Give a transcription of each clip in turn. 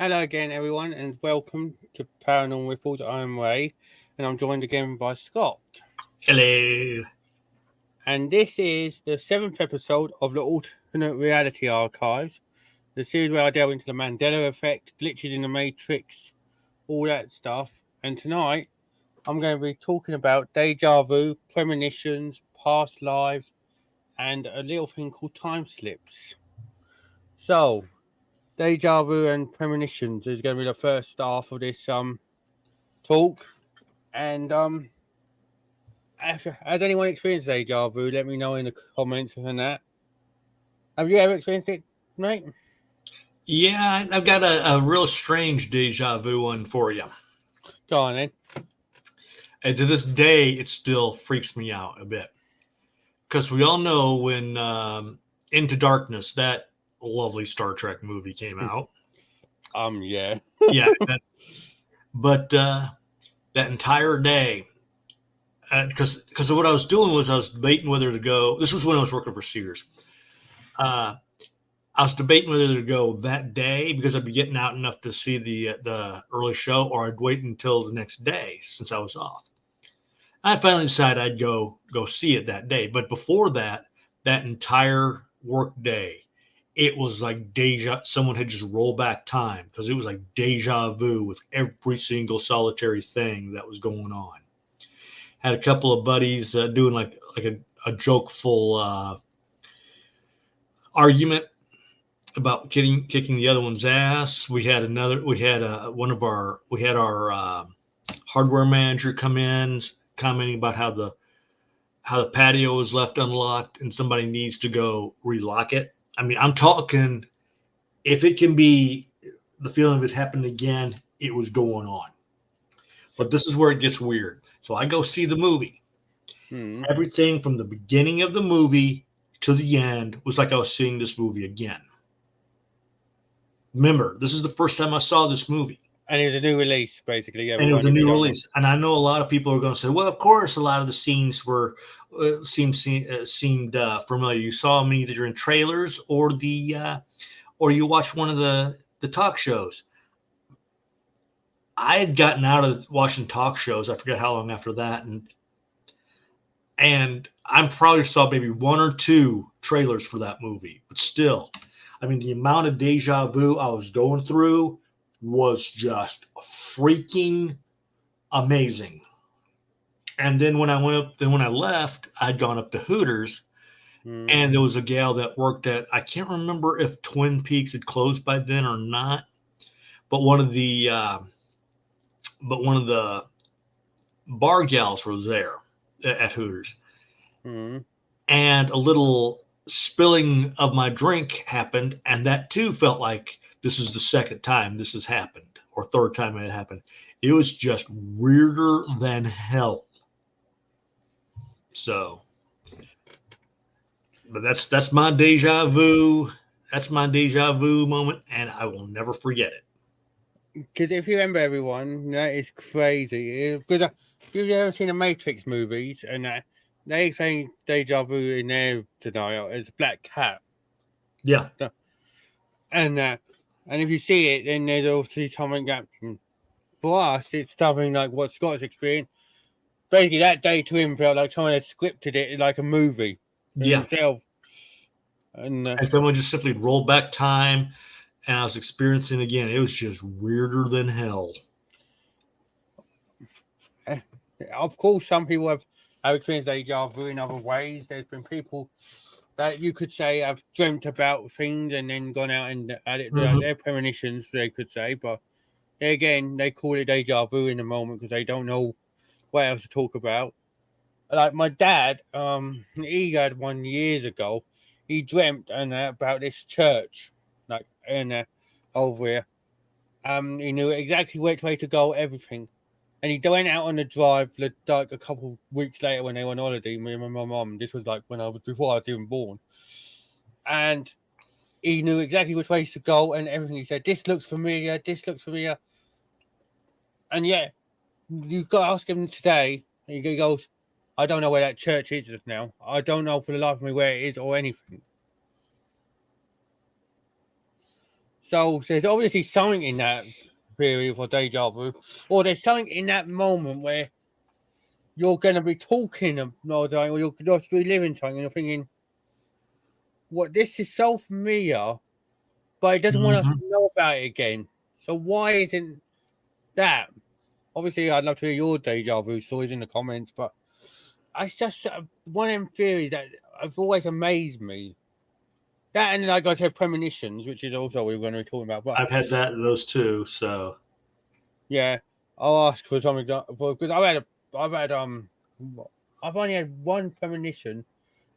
Hello again, everyone, and welcome to Paranormal Reports. I'm Ray, and I'm joined again by Scott. Hello. And this is the 7th episode of the Alternate Reality Archives, the series where I delve into the Mandela effect, glitches in the Matrix, all that stuff. And tonight, I'm going to be talking about deja vu, premonitions, past lives, and a little thing called time slips. So, deja vu and premonitions is going to be the first half of this talk. And has anyone experienced deja vu? Let me know in the comments and that. Have you ever experienced it, mate? Yeah, I've got a real strange deja vu one for you. Go on then. And to this day, it still freaks me out a bit. Because we all know when Into Darkness, that lovely Star Trek movie came out. Yeah. Yeah. But that entire day, because what I was doing was I was debating whether to go. This was when I was working for Sears. I was debating whether to go that day because I'd be getting out enough to see the early show, or I'd wait until the next day since I was off. I finally decided I'd go see it that day. But before that, that entire work day, it was like deja. Someone had just rolled back time because it was like deja vu with every single solitary thing that was going on. Had a couple of buddies doing like a jokeful argument about kicking the other one's ass. We had our hardware manager come in commenting about how the patio is left unlocked and somebody needs to go relock it. I mean, I'm talking, if it can be the feeling of it happened again, it was going on. But this is where it gets weird. So I go see the movie. Everything from the beginning of the movie to the end was like I was seeing this movie again. Remember, this is the first time I saw this movie. And it was a new release, basically. And it was a new release. And I know a lot of people are going to say, well, of course, a lot of the scenes were seemed familiar. You saw them either in trailers or or you watched one of the talk shows. I had gotten out of watching talk shows. I forget how long after that. And I probably saw maybe one or two trailers for that movie. But still, I mean, the amount of deja vu I was going through was just freaking amazing. And then when I left, I'd gone up to Hooters, and there was a gal that worked at, I can't remember if Twin Peaks had closed by then or not, but one of the bar gals was there at Hooters. And a little spilling of my drink happened, and that too felt like this is the second time this has happened, or third time it happened. It was just weirder than hell. So, but that's my deja vu. That's my deja vu moment, and I will never forget it. Because if you remember, everyone, that is crazy. Because you've ever seen the Matrix movies, and they think deja vu in their scenario is a black cat. Yeah. And if you see it, then there's obviously something that, for us, it's something like what Scott's experienced. Basically, that day to him felt like someone had scripted it like a movie himself. And someone just simply rolled back time, and I was experiencing it again. It was just weirder than hell. Of course, some people have experienced deja vu in other ways. There's been people that you could say have dreamt about things and then gone out and added their premonitions, they could say. But again, they call it deja vu in the moment because they don't know what else to talk about. Like my dad, he had one years ago. He dreamt about this church, like over here. He knew exactly which way to go, everything. And he went out on the drive like a couple weeks later when they were on holiday. Me and my mum. This was like before I was even born. And he knew exactly which ways to go and everything. He said, "This looks familiar. This looks familiar." And yeah, you've got to ask him today. And he goes, "I don't know where that church is now. I don't know for the life of me where it is or anything." So there's obviously something in that theory for deja vu, or there's something in that moment where you're going to be talking another day, or you're just reliving something, and you're thinking, "What? This is so familiar, but it doesn't want us to know about it again. So why isn't that?" Obviously, I'd love to hear your deja vu stories in the comments, but it's just one of them theories that have always amazed me. That, and like I said, premonitions, which is also what we're going to be talking about. But I've had those too. So yeah, I'll ask for some example because I've only had one premonition,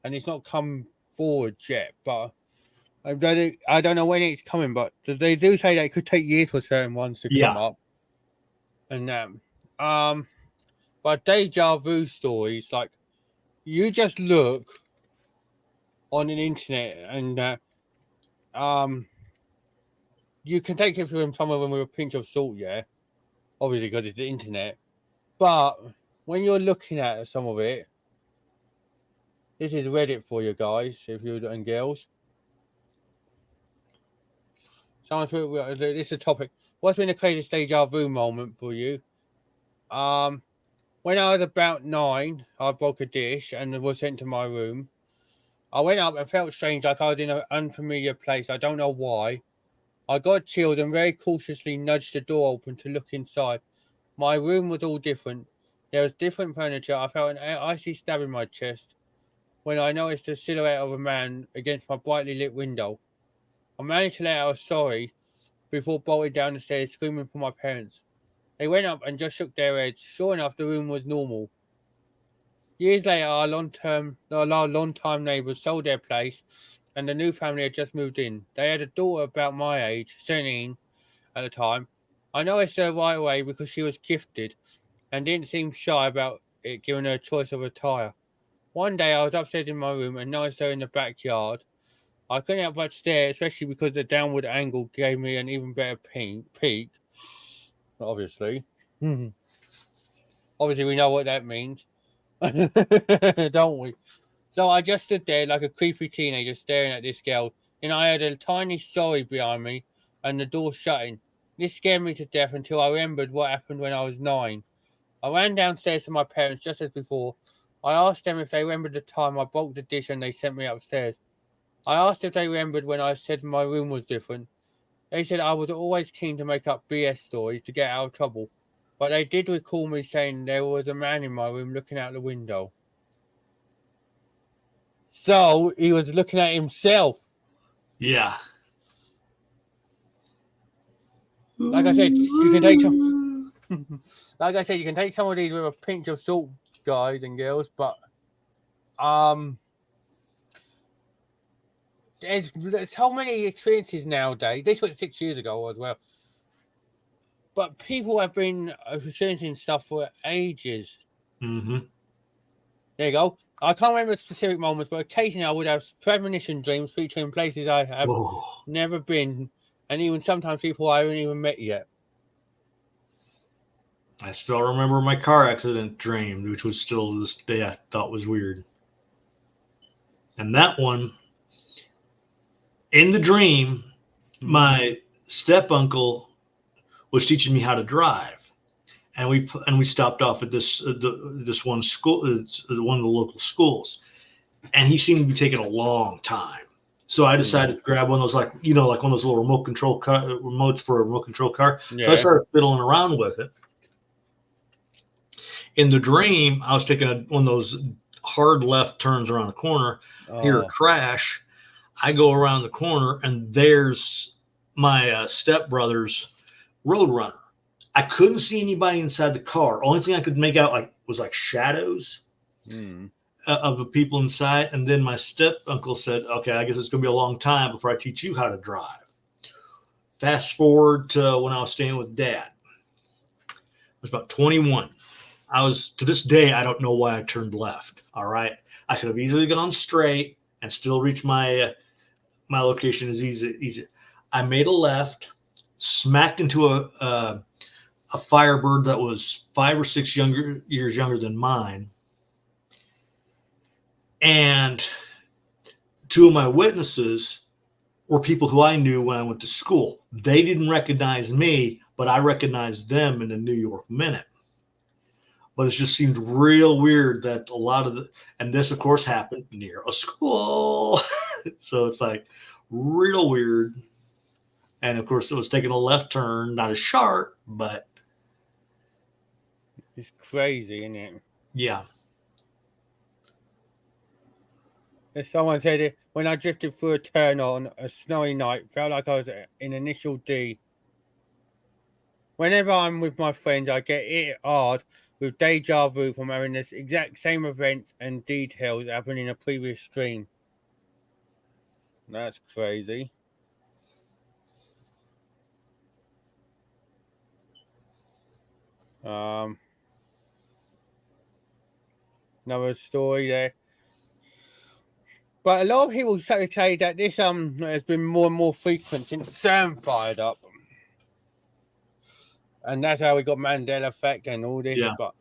and it's not come forward yet. But I don't know when it's coming, but they do say that it could take years for certain ones to come up. And but deja vu stories, like you just look on an internet and you can take it from some of them with a pinch of salt, yeah, obviously because it's the internet. But when you're looking at some of it, this is Reddit for you guys, if you and girls. Someone put this is a topic. What's been the craziest deja vu moment for you? When I was about 9, I broke a dish and was sent to my room. I went up and felt strange, like I was in an unfamiliar place. I don't know why. I got chilled and very cautiously nudged the door open to look inside. My room was all different. There was different furniture. I felt an icy stab in my chest when I noticed the silhouette of a man against my brightly lit window. I managed to let out a sorry before bolting down the stairs, screaming for my parents. They went up and just shook their heads. Sure enough, the room was normal. Years later, our long-time neighbours sold their place, and the new family had just moved in. They had a daughter about my age, 17 at the time. I noticed her right away because she was gifted and didn't seem shy about it, giving her a choice of attire. One day, I was upstairs in my room and noticed her in the backyard. I couldn't help but stare, especially because the downward angle gave me an even better peek. Obviously. Obviously, we know what that means. Don't we? So I just stood there like a creepy teenager staring at this girl, and I heard a tiny sorry behind me and the door shutting. This scared me to death until I remembered what happened when I was 9. I ran downstairs to my parents just as before. I asked them if they remembered the time I broke the dish and they sent me upstairs. I asked if they remembered when I said my room was different. They said I was always keen to make up BS stories to get out of trouble, but they did recall me saying there was a man in my room looking out the window. So he was looking at himself. yeah. Like I said, you can take some. Like I said, you can take some of these with a pinch of salt, guys and girls. But there's so many experiences nowadays. This was 6 years ago as well. But people have been experiencing stuff for ages. Mm-hmm. There you go. I can't remember specific moments, but occasionally I would have premonition dreams featuring places I have never been, and even sometimes people I haven't even met yet. I still remember my car accident dream, which was still to this day I thought was weird. And that one, in the dream, my step uncle was teaching me how to drive. And we stopped off at this one school, one of the local schools, and he seemed to be taking a long time. So I decided to grab one of those, like one of those little remotes for a remote control car. Yeah. So I started fiddling around with it. In the dream, I was taking one of those hard left turns around the corner. Hear a crash. I go around the corner, and there's my stepbrother's Roadrunner. I couldn't see anybody inside the car. Only thing I could make out was shadows of the people inside. And then my step uncle said, "Okay, I guess it's going to be a long time before I teach you how to drive." Fast forward to when I was staying with Dad. I was about 21. To this day, I don't know why I turned left. All right, I could have easily gone straight and still reached my location as easy. I made a left, smacked into a Firebird that was 5 or 6 years younger than mine. And 2 of my witnesses were people who I knew when I went to school. They didn't recognize me, but I recognized them in the New York Minute. But it just seemed real weird that a lot of and this, of course, happened near a school. So it's like real weird. And of course, it was taking a left turn, not as sharp, but it's crazy, isn't it? yeah. Someone said it when I drifted through a turn on a snowy night, felt like I was in initial D. Whenever I'm with my friends, I get it hard with deja vu from having this exact same events and details happen in a previous stream. That's crazy. Another story there. But a lot of people say that this has been more and more frequent since CERN fired up. And that's how we got Mandela effect and all this. Yeah. But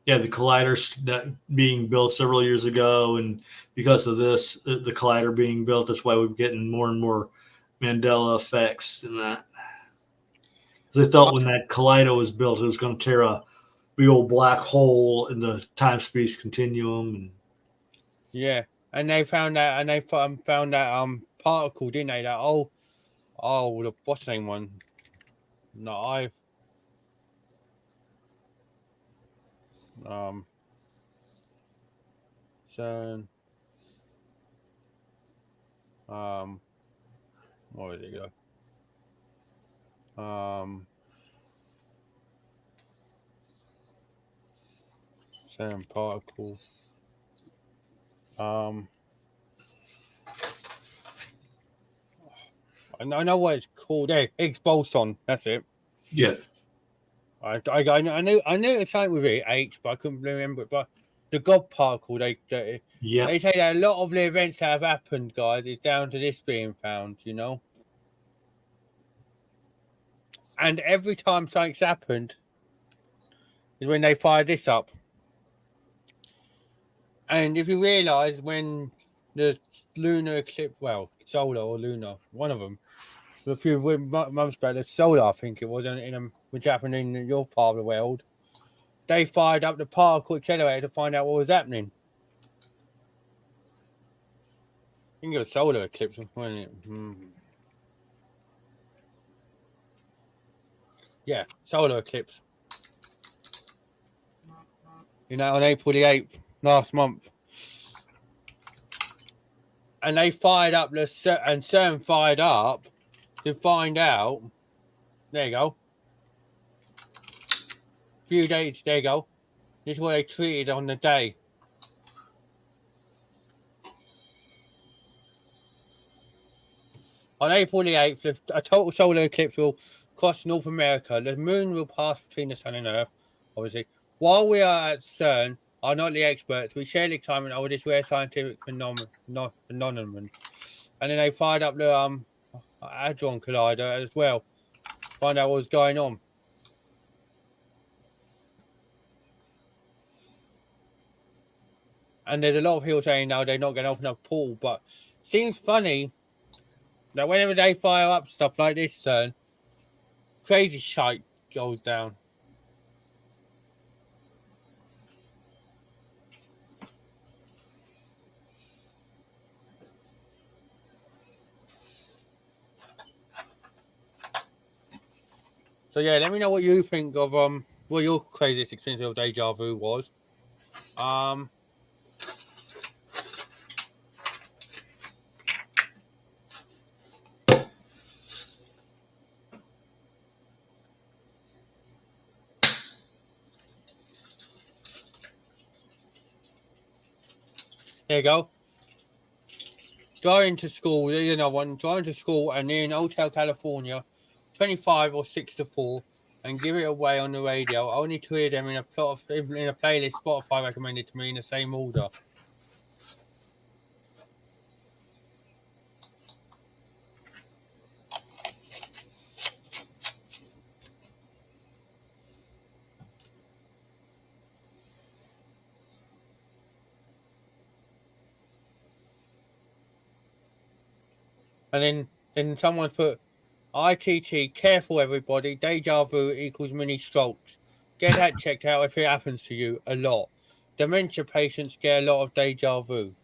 yeah, the collider that being built several years ago, and because of this, the collider being built, that's why we're getting more and more Mandela effects and that. Because they thought when that collider was built, it was going to tear a big old black hole in the time-space continuum. And yeah, and they found that, and they found that particle, didn't they? That the what's the name one? No, CERN. Where did it go? CERN particle. I know what it's called. There, Higgs boson. That's it. yeah, I knew it's something with it, H, but I couldn't remember it. But the God particle, they say that a lot of the events that have happened, guys, is down to this being found, you know. And every time something's happened is when they fire this up. And if you realise when the lunar eclipse, well, solar or lunar, one of them, a few months back, the solar, I think it was, which happened in your part of the world, they fired up the particle accelerator to find out what was happening. I think it was solar eclipse, wasn't it? Yeah, solar eclipse. On April the 8th, last month. And they fired up and CERN fired up to find out. There you go. Few days, there you go. This is what they treated on the day. On April the 8th, a total solar eclipse will cross North America. The moon will pass between the sun and Earth, obviously. While we are at CERN, are not the experts, we share the excitement over this rare scientific phenomenon. And then they fired up the Hadron Collider as well. Find out what was going on. And there's a lot of people saying now they're not going to open up a portal, but it seems funny that whenever they fire up stuff like this, crazy shite goes down. So yeah, let me know what you think of what your craziest experience of deja vu was. There you go. Driving to school, there's another one. Driving to school and in Hotel California, 25 or 6 to 4, and give it away on the radio. Only to hear them in a playlist Spotify recommended to me in the same order. And then someone's put ITT, careful everybody, deja vu equals mini strokes. Get that checked out if it happens to you a lot. Dementia patients get a lot of deja vu.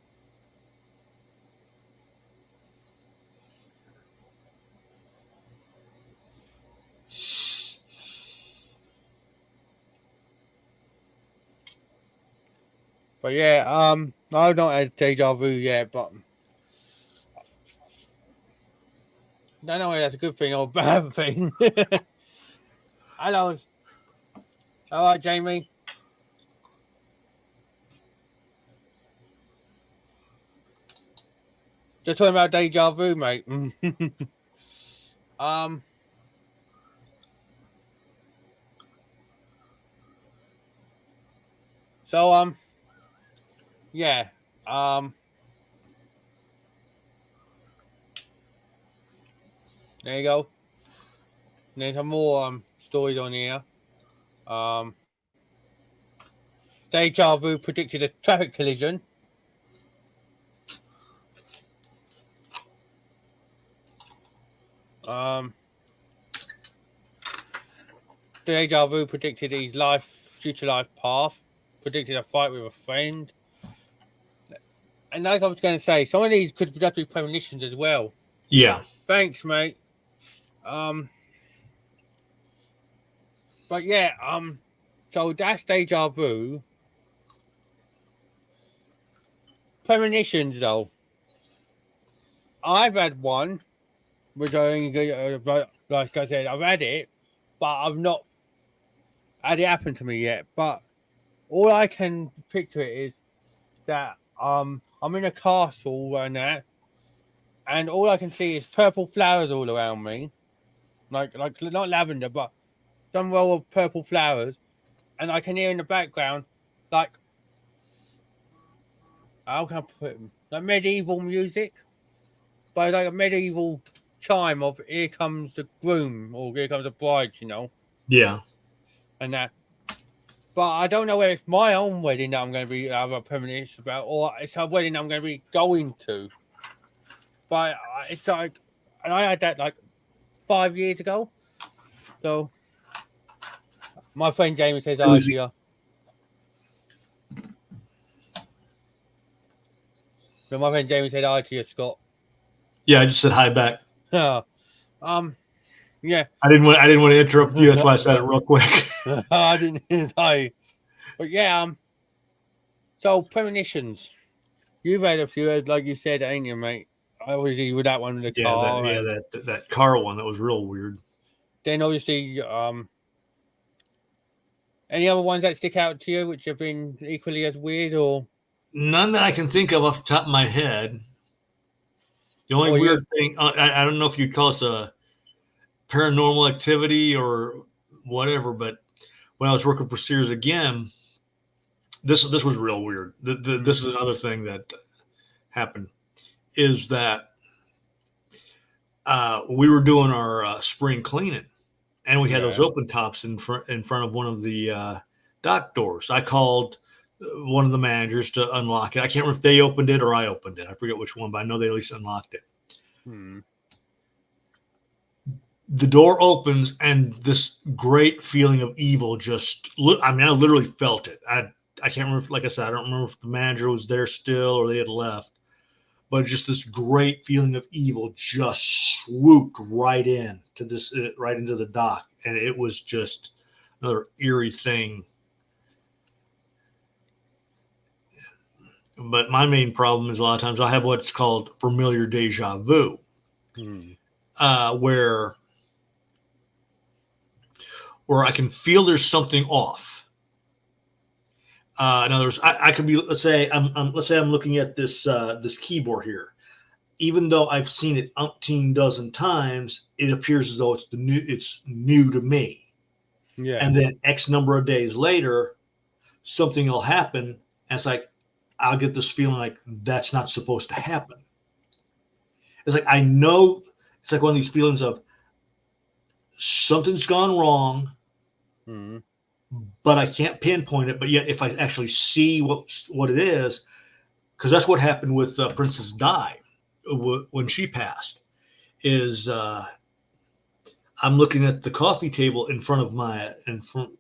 But yeah, I've not had deja vu yet, but I don't know whether that's a good thing or a bad thing. Hello. All right, Jamie. Just talking about deja vu, mate. So yeah. There you go. There's some more stories on here. Deja vu predicted a traffic collision. Deja vu predicted his future life path. Predicted a fight with a friend. And like I was going to say, some of these could just be premonitions as well. Yeah. Thanks, mate. But yeah, so that's deja vu. Premonitions, though. I've had one, which like I said, I've had it, but I've not had it happen to me yet. But all I can picture it is that I'm in a castle and that, and all I can see is purple flowers all around me, like not lavender, but some row of purple flowers, and I can hear in the background like, how can I put it? Like medieval music, but like a medieval chime of "Here comes the groom" or "Here comes the bride," you know. Yeah. And that. But I don't know whether it's my own wedding that I'm going to be have a premonition about, or it's a wedding I'm going to be going to. But it's like, and I had that like 5 years ago. So my friend Jamie says hi to you. So my friend Jamie said hi to you, Scott. Yeah, I just said hi back. Yeah. Yeah. I didn't want to interrupt you. That's why I said it real quick. I didn't know. But yeah, so premonitions. You've had a few, like you said, ain't you, mate? Obviously with that one with the car. That car one, that was real weird. Then obviously, any other ones that stick out to you which have been equally as weird, or none that I can think of off the top of my head. The only weird thing, I don't know if you'd call this a paranormal activity or whatever, but when I was working for Sears again, this was real weird. This is another thing that happened, is that we were doing our spring cleaning, and we had those open tops in front of one of the dock doors. I called one of the managers to unlock it. I can't remember if they opened it or I opened it. I forget which one, but I know they at least unlocked it. The door opens, and this great feeling of evil I literally felt it. I can't remember, like I said, I don't remember if the manager was there still or they had left, but just this great feeling of evil just swooped right into the dock. And it was just another eerie thing. But my main problem is a lot of times I have what's called familiar deja vu, where I can feel there's something off. In other words, I could be, let's say I'm looking at this keyboard here. Even though I've seen it umpteen dozen times, it appears as though it's new to me. Yeah. And then X number of days later, something will happen, and it's like I'll get this feeling like that's not supposed to happen. It's like I know, it's like one of these feelings of something's gone wrong, but I can't pinpoint it. But yet, if I actually see what it is, because that's what happened with Princess Di when she passed. is I'm looking at the coffee table in front of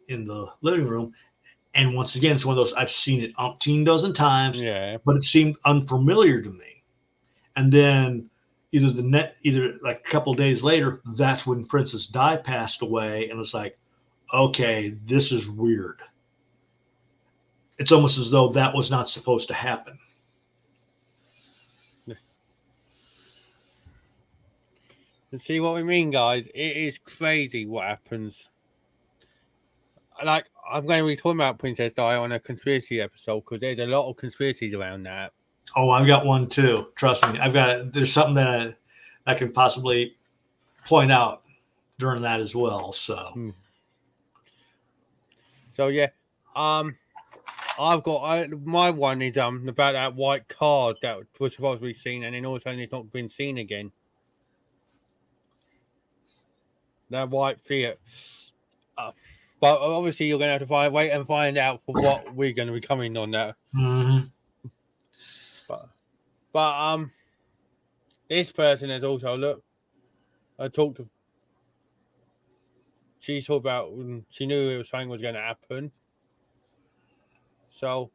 in the living room, and once again, it's one of those I've seen it umpteen dozen times, Yeah. but it seemed unfamiliar to me. And then either like a couple of days later, that's when Princess Di passed away, and it's like, okay, this is weird. It's almost as though that was not supposed to happen. See what we mean, guys? It is crazy what happens. Like, I'm going to be talking about Princess Di on a conspiracy episode because there's a lot of conspiracies around that. Oh, I've got one too. Trust me, there's something that I can possibly point out during that as well. So, so yeah, I've got my one is about that white card that was supposed to be seen, and then all of a sudden it's not been seen again. That white Fiat. But obviously you're going to have to wait and find out for what we're going to be coming on that. mm-hmm. But this person has also talked to. She talked about she knew it was something was going to happen. So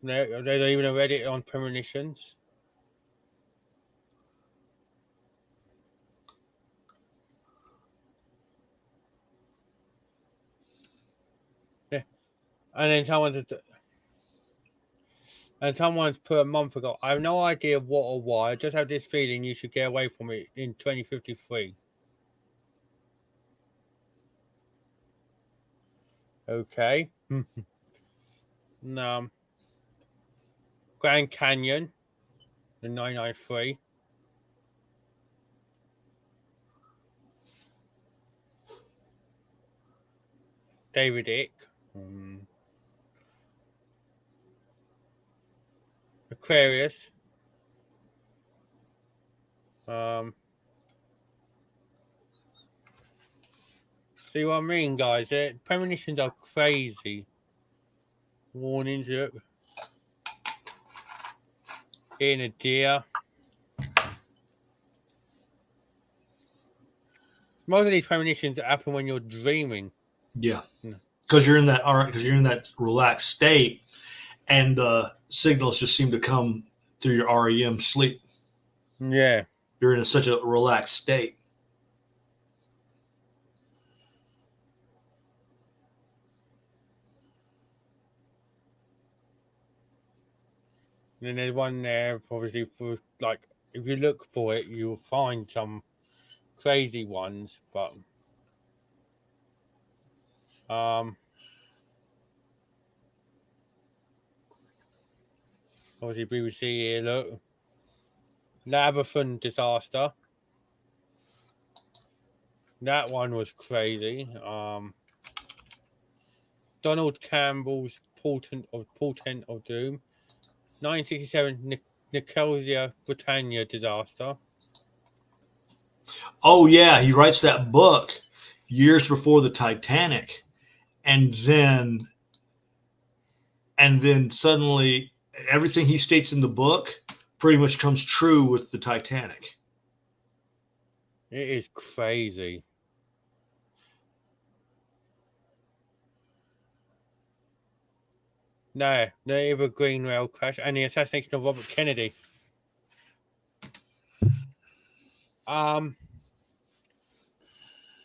there's even a Reddit on premonitions. Yeah, and then someone's put a month ago. I have no idea what or why. I just have this feeling you should get away from it in 2053. Okay. Grand Canyon, the 993. David Icke. Aquarius. See what I mean, guys? Premonitions are crazy. Warnings, look. Getting a deer. Most of these premonitions happen when you're dreaming. Yeah, because you're in that relaxed state, and the signals just seem to come through your REM sleep. Yeah, you're in such a relaxed state. And then there's one there, obviously, for like, if you look for it, you'll find some crazy ones, but obviously BBC here, look. Labathon disaster. That one was crazy. Donald Campbell's Portent of Doom. 1967 Nicosia Britannia disaster. Oh yeah, he writes that book years before the Titanic, and then suddenly everything he states in the book pretty much comes true with the Titanic. It is crazy. No, the Ever Green Rail crash and the assassination of Robert Kennedy.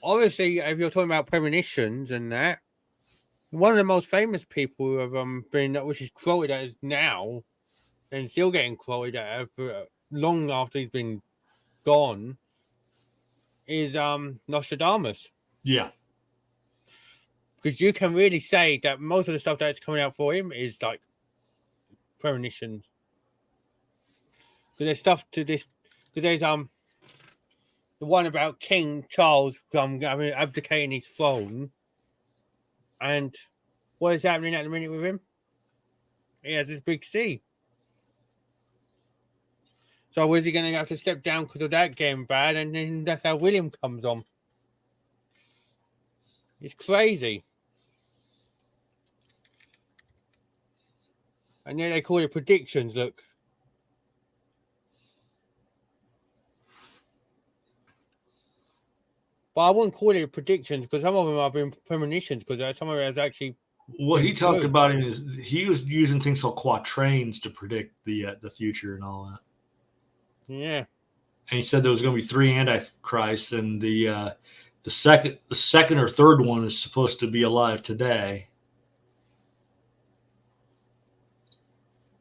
Obviously, if you're talking about premonitions and that, one of the most famous people who have been, which is quoted as now, and still getting quoted at long after he's been gone, is Nostradamus. Yeah. Because you can really say that most of the stuff that's coming out for him is like premonitions. Because there's stuff to this. Because there's the one about King Charles abdicating his throne, and what is happening at the minute with him? He has this big C. So is he going to have to step down because of that getting bad? And then that's how William comes on. It's crazy. And then they call it predictions, look. But I wouldn't call it predictions because some of them have been premonitions because some of it has actually What been he talked true. about is he was using things called quatrains to predict the future and all that. Yeah. And he said there was going to be 3 antichrists, and the second or third one is supposed to be alive today.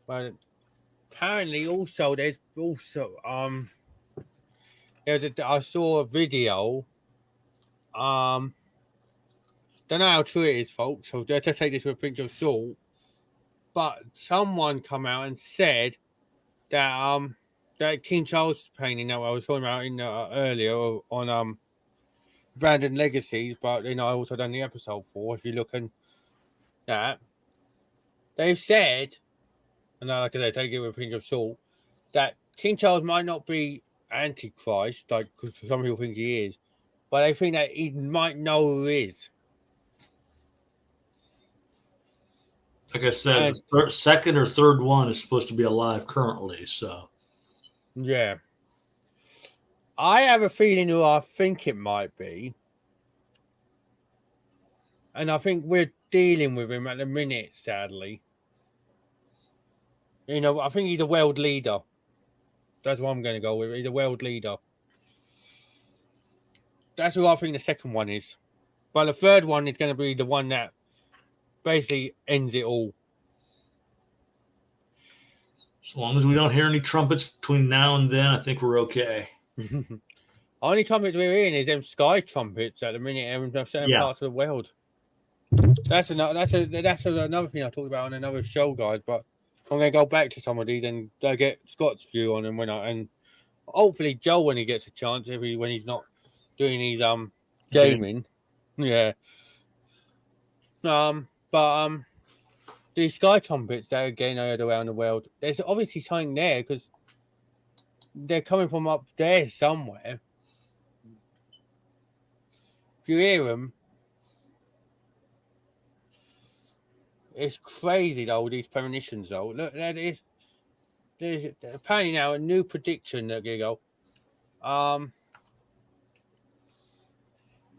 But apparently, also there's also I saw a video. Don't know how true it is, folks. So just take this with a pinch of salt. But someone come out and said that that King Charles painting that I was talking about in earlier on Abandoned Legacies, but I also done the episode for. If you look at that, they've said, and like I said, take it with a pinch of salt, that King Charles might not be Antichrist, like because some people think he is, but they think that he might know who is. Like I said, And the second or third one is supposed to be alive currently. So yeah, I have a feeling who I think it might be, and I think we're dealing with him at the minute. Sadly, I think he's a world leader. That's what I'm going to go with. He's a world leader. That's who I think the second one is. But the third one is going to be the one that basically ends it all. as long as we don't hear any trumpets between now and then, I think we're okay. Only trumpets we're hearing is them sky trumpets at the minute in certain parts of the world. That's another thing I talked about on another show, guys. But I'm going to go back to some of these and get Scott's view on them and hopefully Joe when he gets a chance, when he's not doing his gaming. Yeah. But these sky trumpets that are getting heard around the world, there's obviously something there because they're coming from up there somewhere. If you hear them, it's crazy though, these premonitions though. Look, there's apparently now a new prediction that going to go.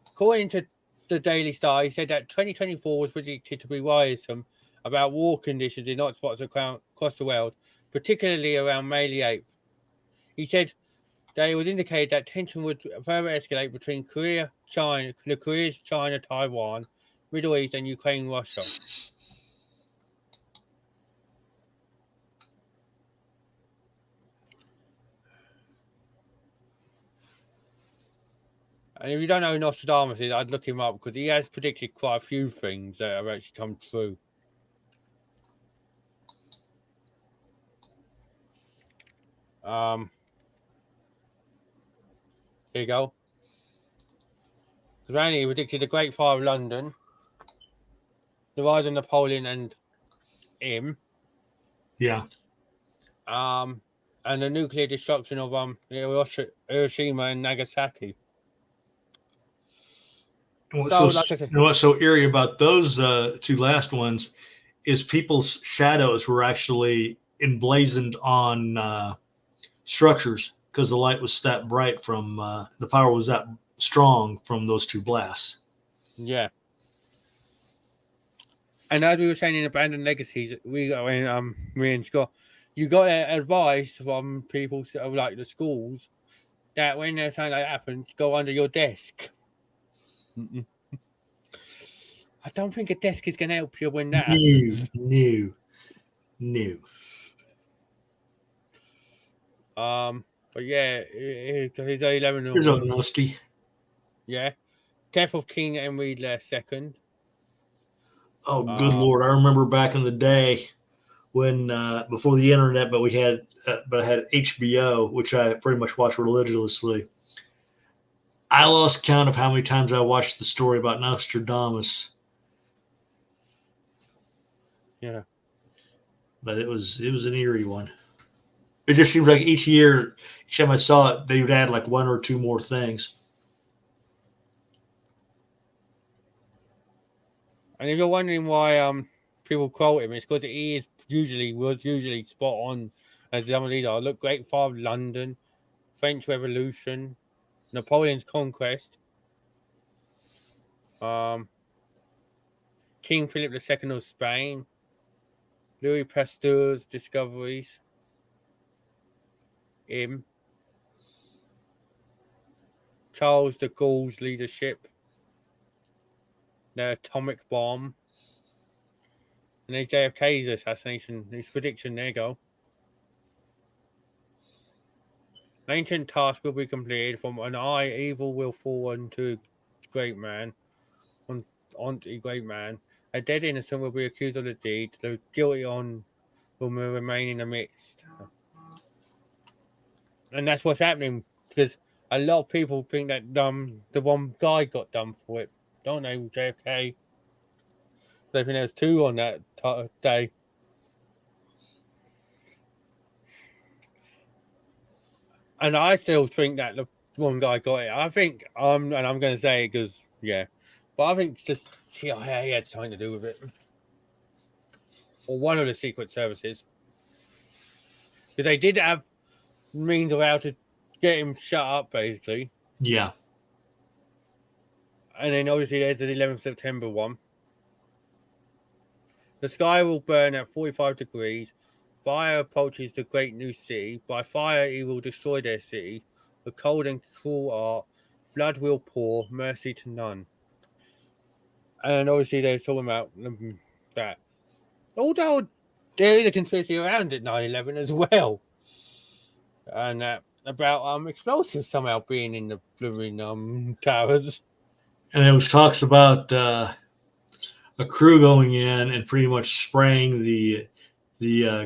According to the Daily Star, he said that 2024 was predicted to be worrisome about war conditions in hotspots across the world, particularly around May the 8th. He said that it was indicated that tension would further escalate between Korea, China, Taiwan, Middle East, and Ukraine, Russia. And if you don't know who Nostradamus is, I'd look him up because he has predicted quite a few things that have actually come true. Here you go. Apparently, he predicted the Great Fire of London, the rise of Napoleon and him. Yeah. And the nuclear destruction of Hiroshima and Nagasaki. What's So, like I said, what's so eerie about those 2 last ones is people's shadows were actually emblazoned on structures because the light was that bright from the power was that strong from those 2 blasts. Yeah. And as we were saying in Abandoned Legacies, me and Scott, you got advice from people like the schools that when there's something like that happens, go under your desk. I don't think a desk is going to help you when that happens. No. But yeah, he's 11. Here's a nasty. Yeah. Death of King Henry II. Oh, good Lord. I remember back in the day when, before the internet, but I had HBO, which I pretty much watched religiously. I lost count of how many times I watched the story about Nostradamus. Yeah. But it was an eerie one. It just seems like each time I saw it, they would add like 1 or 2 more things. And if you're wondering why people quote him, it's because he was usually spot on as some of these are. Look, Great Fire of London, French Revolution, Napoleon's Conquest, King Philip II of Spain, Louis Pasteur's discoveries, Charles de Gaulle's leadership, the atomic bomb, and there's JFK's assassination, his prediction. There you go. An ancient task will be completed. From an eye, evil will fall onto great man, onto great man. A dead innocent will be accused of the deed. The guilty on will remain in the midst. And that's what's happening, because a lot of people think that the one guy got done for it, don't they? JFK. They think there was two on that day. And I still think that the one guy got it. I think and I'm going to say it because but I think just CIA had something to do with it, or one of the secret services, because they did have means of how to get him shut up, basically. Yeah. And then obviously there's the 11th September one. The sky will burn at 45 degrees. Fire approaches the great new city. By fire, he will destroy their city. The cold and cruel art. Blood will pour. Mercy to none. And obviously, they're talking about that. Although there is a conspiracy around it, 9/11 as well, and about explosives somehow being in the blooming towers. And it was talks about a crew going in and pretty much spraying the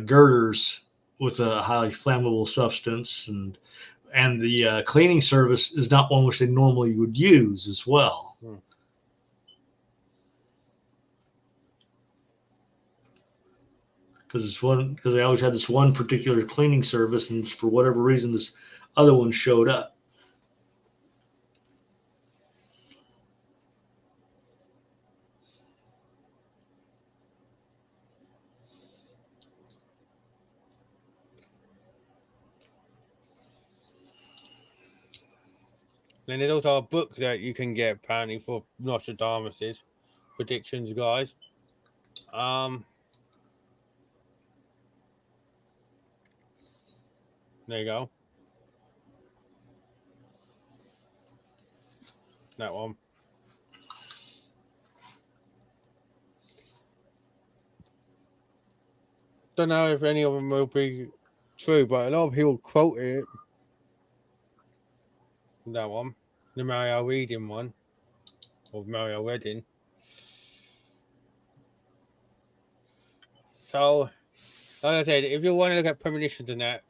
girders with a highly flammable substance, and the cleaning service is not one which they normally would use as well. Because they always had this one particular cleaning service, and for whatever reason, this other one showed up. Then there's also a book that you can get apparently for Nostradamus's predictions, guys. There you go. That one. Don't know if any of them will be true, but a lot of people quote it. That one. The Mario Reading one. Or Mario Wedding. So, like I said, if you want to look at premonitions and that,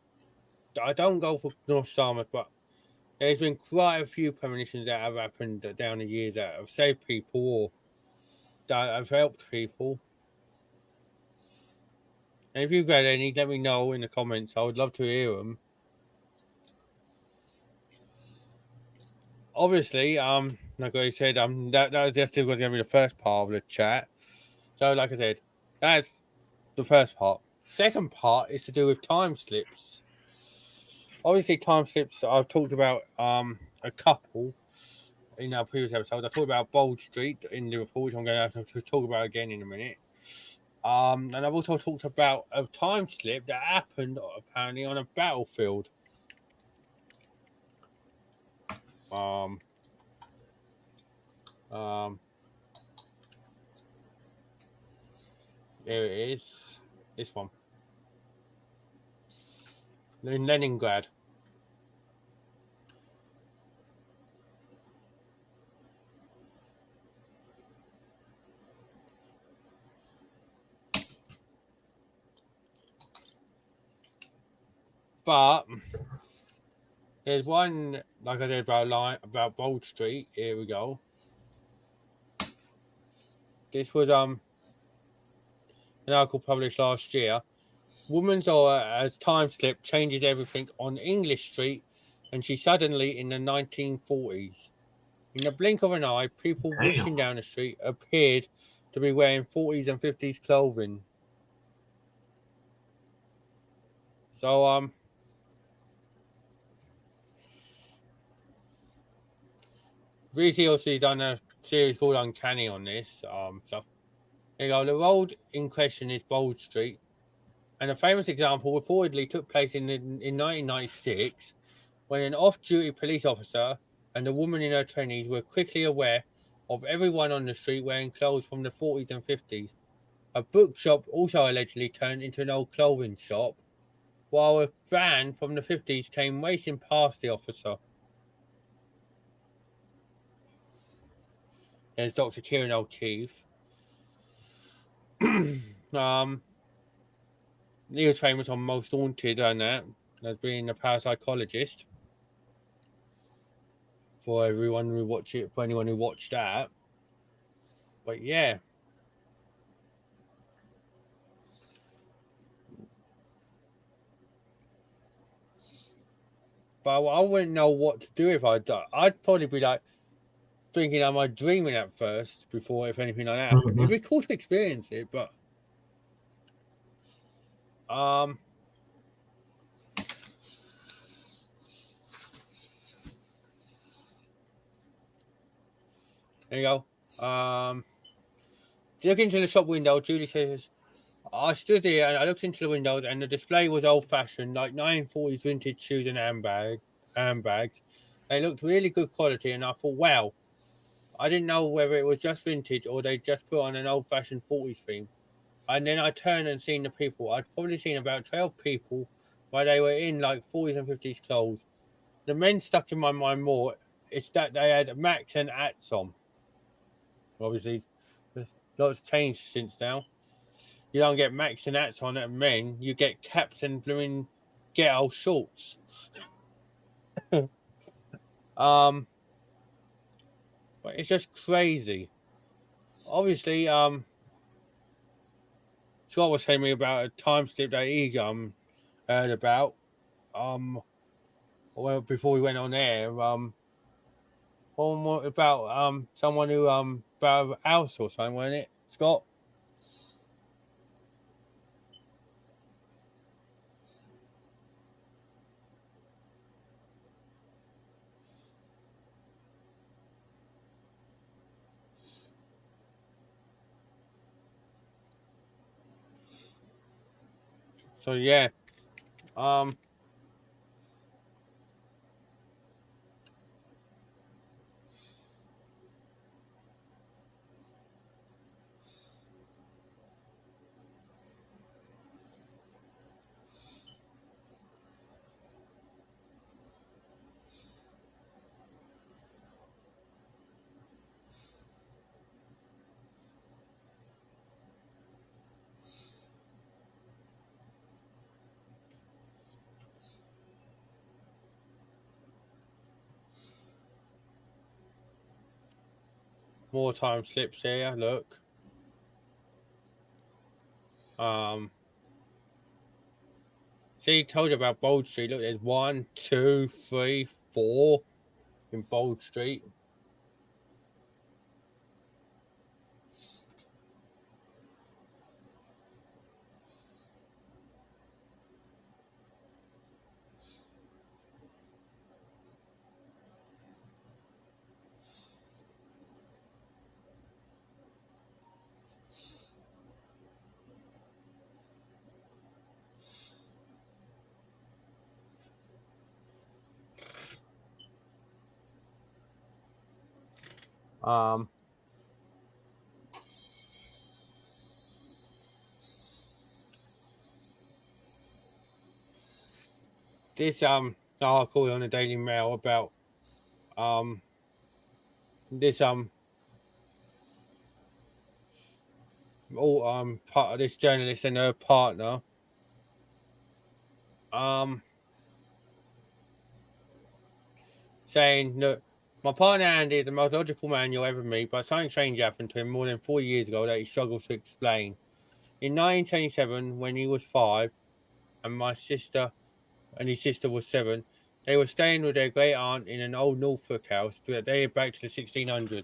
I don't go for Nostradamus, but there's been quite a few premonitions that have happened down the years that have saved people or that have helped people. And if you've got any, let me know in the comments. I would love to hear them. Obviously, like I said, that was just going to be the first part of the chat. So, like I said, that's the first part. Second part is to do with time slips. Obviously, time slips. I've talked about a couple in our previous episodes. I talked about Bold Street in Liverpool, which I'm going to have to talk about again in a minute. And I've also talked about a time slip that happened apparently on a battlefield. There it is. This one. In Leningrad. But there's one, like I said, about Bold Street. Here we go. This was an article published last year. Woman's aura as time slip changes everything on English Street, and she suddenly in the 1940s. In the blink of an eye, people walking down the street appeared to be wearing 40s and 50s clothing. So VCLC done a series called Uncanny on this stuff. There you go. The road in question is Bold Street, and a famous example reportedly took place in 1996 when an off-duty police officer and a woman in her 20s were quickly aware of everyone on the street wearing clothes from the 40s and 50s. A bookshop also allegedly turned into an old clothing shop, while a van from the 50s came racing past the officer. There's Dr. Kieran O'Keefe. He was famous on Most Haunted and that, as being a parapsychologist. For everyone who watch it, for anyone who watched that. But yeah. But I wouldn't know what to do if I died. I'd probably be like thinking, am I dreaming at first before if anything like that happened? It'd be cool to experience it, but there you go. Looking into the shop window, Julie says, I stood there and I looked into the windows and the display was old fashioned, like 1940s vintage shoes and handbags. They looked really good quality and I thought, wow. I didn't know whether it was just vintage or they just put on an old fashioned 40s theme. And then I turned and seen the people. I'd probably seen about 12 people while they were in like 40s and 50s clothes. The men stuck in my mind more. It's that they had Max and hats on. Obviously, lots changed since now. You don't get Max and hats on at men. You get caps and blooming ghetto shorts. But it's just crazy. Obviously, Scott was telling me about a time slip that he heard about. Well, before we went on air, about someone who about a house or something, wasn't it, Scott? So yeah, more time slips here. Look, see, told you about Bold Street. Look, there's 1, 2, 3, 4 in Bold Street. This article on the Daily Mail about this part of this journalist and her partner saying that my partner Andy is the most logical man you'll ever meet, but something strange happened to him more than 4 years ago that he struggles to explain. In 1977, when he was 5 and his sister was 7, they were staying with their great aunt in an old Norfolk house that dated back to the 1600s.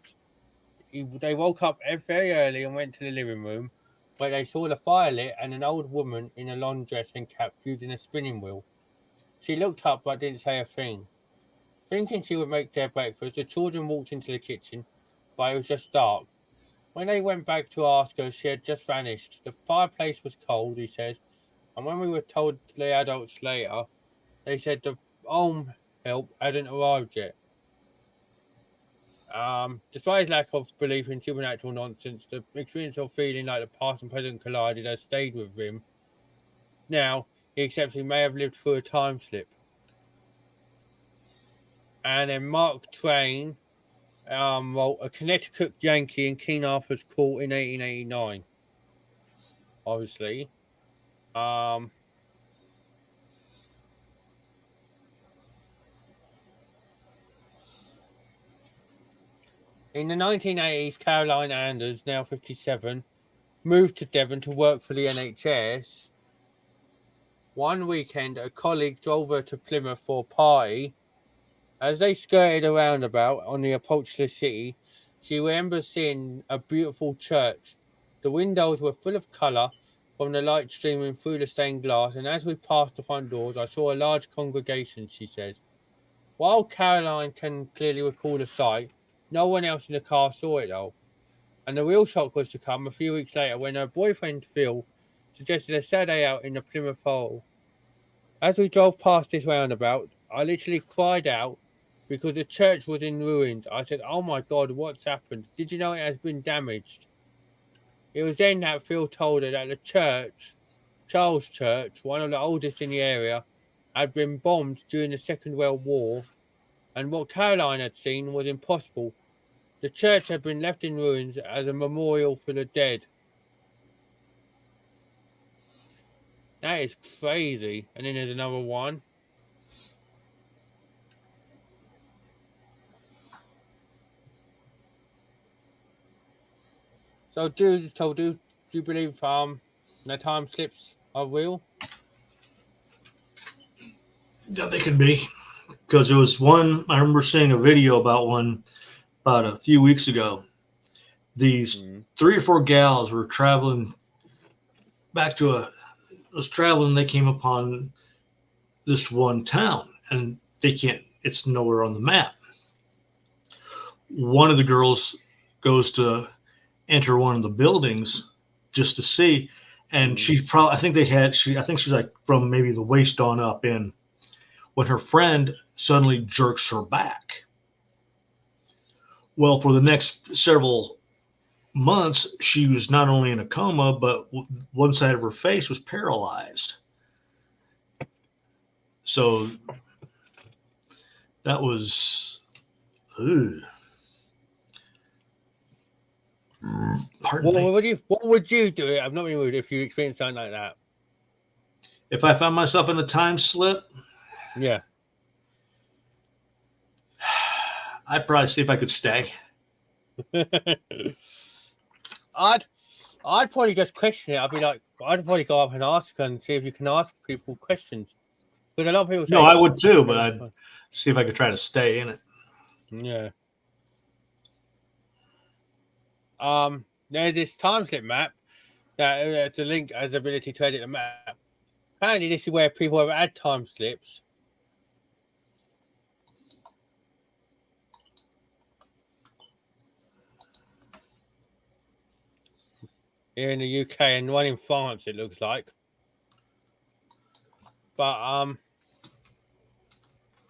They woke up very early and went to the living room, where they saw the fire lit and an old woman in a long dress and cap using a spinning wheel. She looked up but didn't say a thing. Thinking she would make their breakfast, the children walked into the kitchen, but it was just dark. When they went back to ask her, she had just vanished. The fireplace was cold, he says, and when we were told the adults later, they said the home help hadn't arrived yet. Despite his lack of belief in supernatural nonsense, the experience of feeling like the past and present collided has stayed with him. Now, he accepts he may have lived through a time slip. And then Mark Twain wrote A Connecticut Yankee in King Arthur's Court in 1889. Obviously. In the 1980s, Caroline Anders, now 57, moved to Devon to work for the NHS. One weekend, a colleague drove her to Plymouth for a party. As they skirted a roundabout on the approach to the city, she remembers seeing a beautiful church. The windows were full of colour from the light streaming through the stained glass, and as we passed the front doors, I saw a large congregation, she says. While Caroline can clearly recall the sight, no one else in the car saw it though. And the real shock was to come a few weeks later when her boyfriend Phil suggested a Saturday out in the Plymouth Hole. As we drove past this roundabout, I literally cried out because the church was in ruins. I said, "Oh my God, what's happened? Did you know it has been damaged?" It was then that Phil told her that the church, Charles Church, one of the oldest in the area, had been bombed during the Second World War, and what Caroline had seen was impossible. The church had been left in ruins as a memorial for the dead. That is crazy. And then there's another one. So do you believe the time slips are real? Yeah, they could be. Because there was one, I remember seeing a video about one about a few weeks ago. These 3 or 4 gals were traveling back to they came upon this one town, and it's nowhere on the map. One of the girls goes to enter one of the buildings just to see, and I think she's like from maybe the waist on up in, when her friend suddenly jerks her back. Well, for the next several months, she was not only in a coma, but one side of her face was paralyzed. So that was, What would you do? I'm not really rude if you experienced something like that. If I found myself in a time slip, yeah, I'd probably see if I could stay. I'd probably just question it. I'd probably go up and ask and see if you can ask people questions. Because a lot of people say, no, I would too, but I'd see if I could try to stay in it. Yeah. There's this time slip map that the link has the ability to edit the map. Apparently, this is where people have had time slips. Here in the UK and one in France, it looks like. But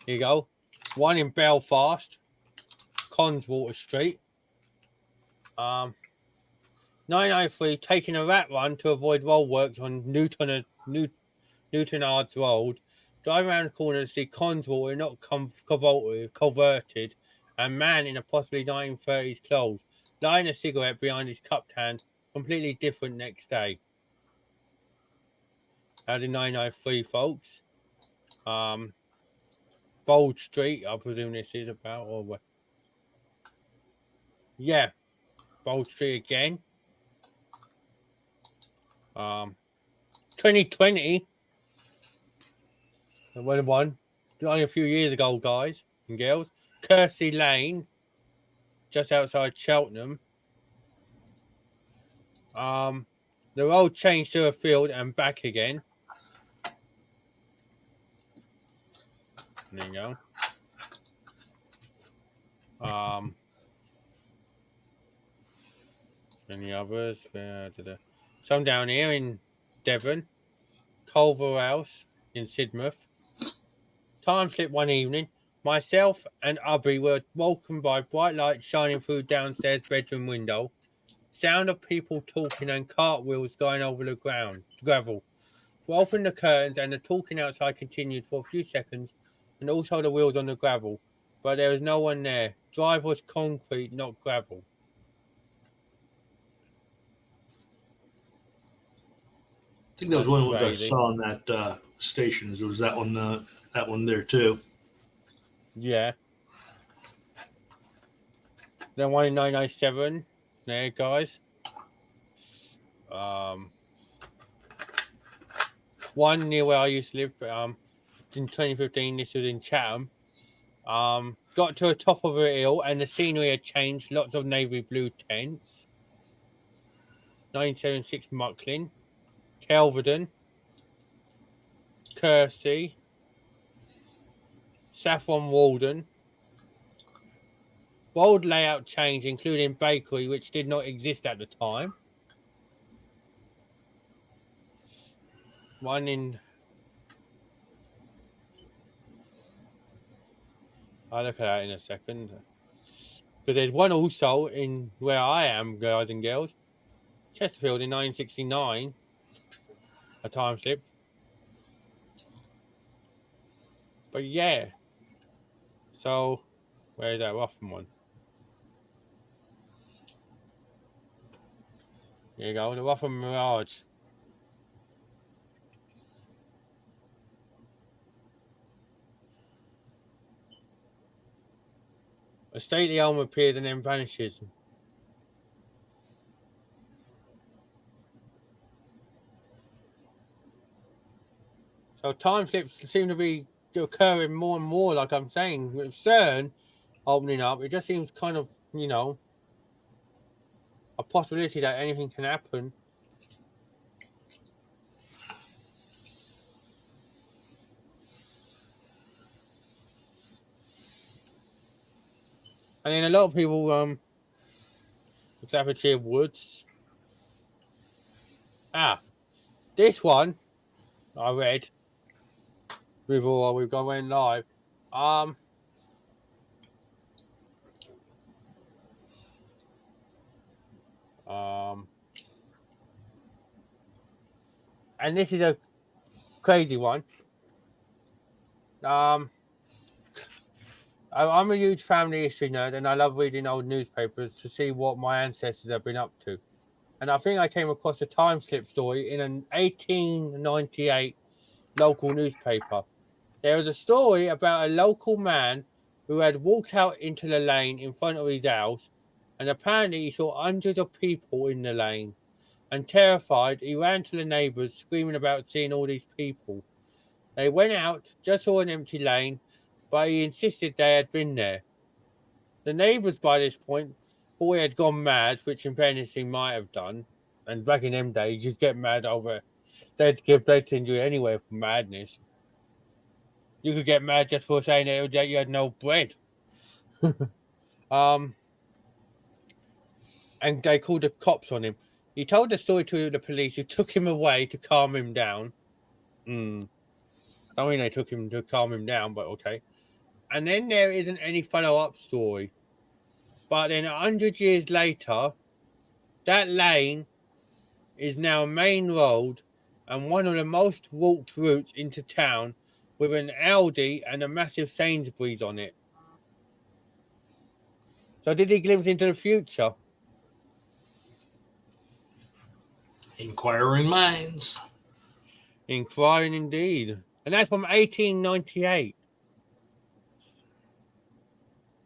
here you go. One in Belfast, Conswater Street. 993, taking a rat run to avoid roadworks on Newtonards Road. Drive around the corner to see Conswater not converted, and man in a possibly 1930s clothes, lighting a cigarette behind his cupped hand, completely different next day. As in 993, folks. Bold Street, I presume this is about, or what? Yeah, Bold Street again. 2020. One only a few years ago, guys and girls. Kersey Lane, just outside Cheltenham. The road changed to a field and back again. There you go. Any others? Some down here in Devon, Culver House in Sidmouth. Time slip one evening. Myself and Ubby were woken by bright lights shining through downstairs bedroom window. Sound of people talking and cartwheels going over the gravel. We opened the curtains and the talking outside continued for a few seconds, and also the wheels on the gravel, but there was no one there. Drive was concrete, not gravel. I think that was That's one of the ones I crazy. saw on that station. There was that one there too. Yeah. Then one in 997. There, guys. One near where I used to live. In 2015, this was in Chatham. Got to the top of a hill and the scenery had changed. Lots of navy blue tents. 976 Mucklin, Kelvedon, Kersey, Saffron Walden. Bold layout change, including bakery, which did not exist at the time. One in. I'll look at that in a second. Because there's one also in where I am, guys and girls. Chesterfield in 1969. A time slip. But yeah. So, where's that Ruffin one? Here you go, the Ruffin Mirage. A stately elm appears and then vanishes. So time slips seem to be occurring more and more, like I'm saying. With CERN opening up, it just seems kind of, a possibility that anything can happen. And then a lot of people, Staffordshire Woods. This one I read before we've went live. And this is a crazy one. I'm a huge family history nerd, and I love reading old newspapers to see what my ancestors have been up to. And I think I came across a time slip story in an 1898 local newspaper. There was a story about a local man who had walked out into the lane in front of his house, and apparently he saw hundreds of people in the lane. And terrified, he ran to the neighbours, screaming about seeing all these people. They went out, just saw an empty lane, but he insisted they had been there. The neighbours by this point thought he had gone mad, which in fairness he might have done. And back in them days, you'd get mad over. They'd send you anywhere for madness. You could get mad just for saying that you had no bread. And they called the cops on him. He told the story to the police, who took him away to calm him down. I don't mean they took him to calm him down, but okay. And then there isn't any follow-up story. But then 100 years later, that lane is now a main road and one of the most walked routes into town, with an Aldi and a massive Sainsbury's on it. So did he glimpse into the future? Inquiring minds. Inquiring indeed. And that's from 1898.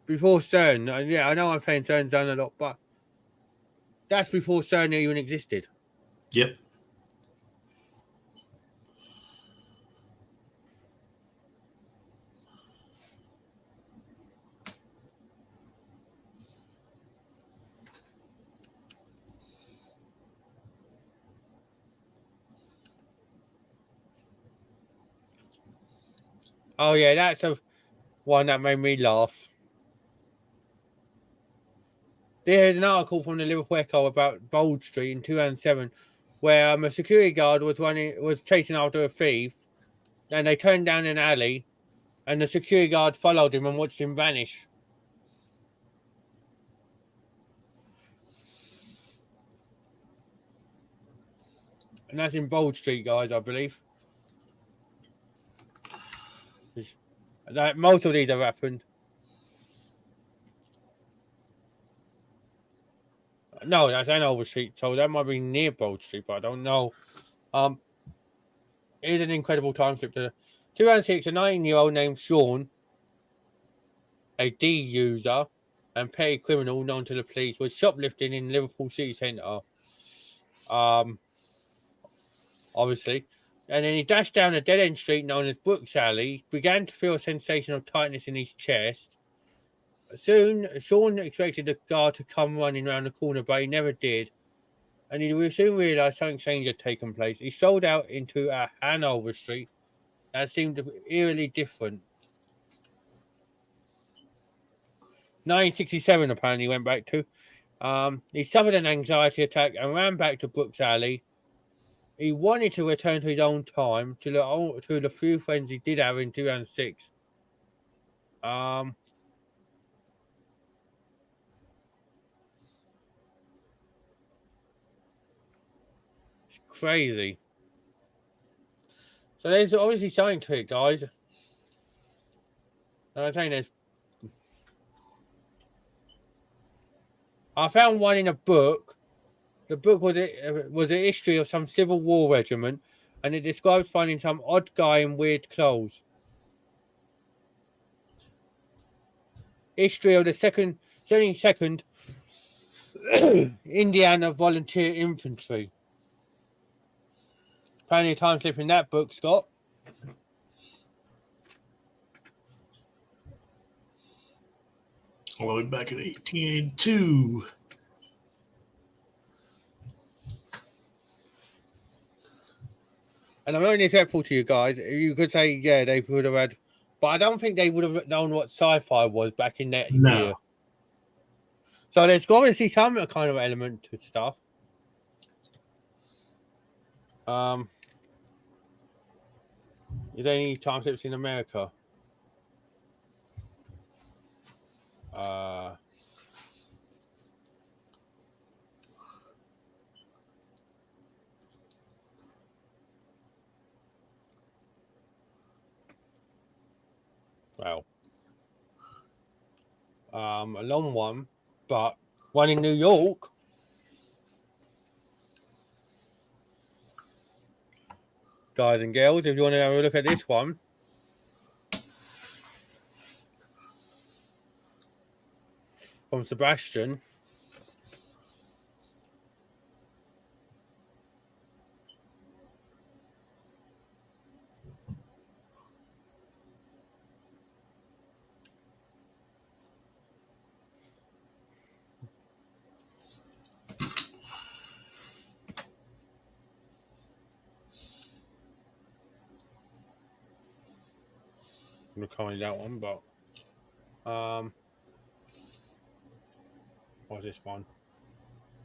Before CERN. Yeah, I know I'm saying CERN's done a lot, but that's before CERN even existed. Yep. Oh yeah, that's a one that made me laugh. There's an article from the Liverpool Echo about Bold Street in 2007, where a security guard was chasing after a thief, and they turned down an alley, and the security guard followed him and watched him vanish. And that's in Bold Street, guys, I believe. Most of these have happened. No, that's Hanover Street, so that might be near Bold Street, but I don't know. It is an incredible time slip. 2006, a 19-year-old named Sean, a D user and petty criminal known to the police, was shoplifting in Liverpool city centre. Obviously. And then he dashed down a dead-end street known as Brooks Alley, began to feel a sensation of tightness in his chest. Soon, Sean expected the guard to come running around the corner, but he never did. And he soon realised something strange had taken place. He strolled out into a Hanover Street that seemed eerily different. 1967, apparently, he went back to. He suffered an anxiety attack and ran back to Brooks Alley. He wanted to return to his own time, to the few friends he did have in 2006. It's crazy. So there's obviously something to it, guys. I'm saying I found one in a book. The book was a history of some Civil War regiment, and it describes finding some odd guy in weird clothes. History of the 72nd Indiana Volunteer Infantry. Apparently, time slip in that book, Scott. All the way back in 1882. And I'm only respectful to you guys. You could say, yeah, they would have had, but I don't think they would have known what sci-fi was back in that year. So there's obviously some kind of element to stuff. Is there any time slips in America? Well, a long one, but one in New York. Guys and girls, if you want to have a look at this one. From Sebastian. I'm not calling that one, but what's this one?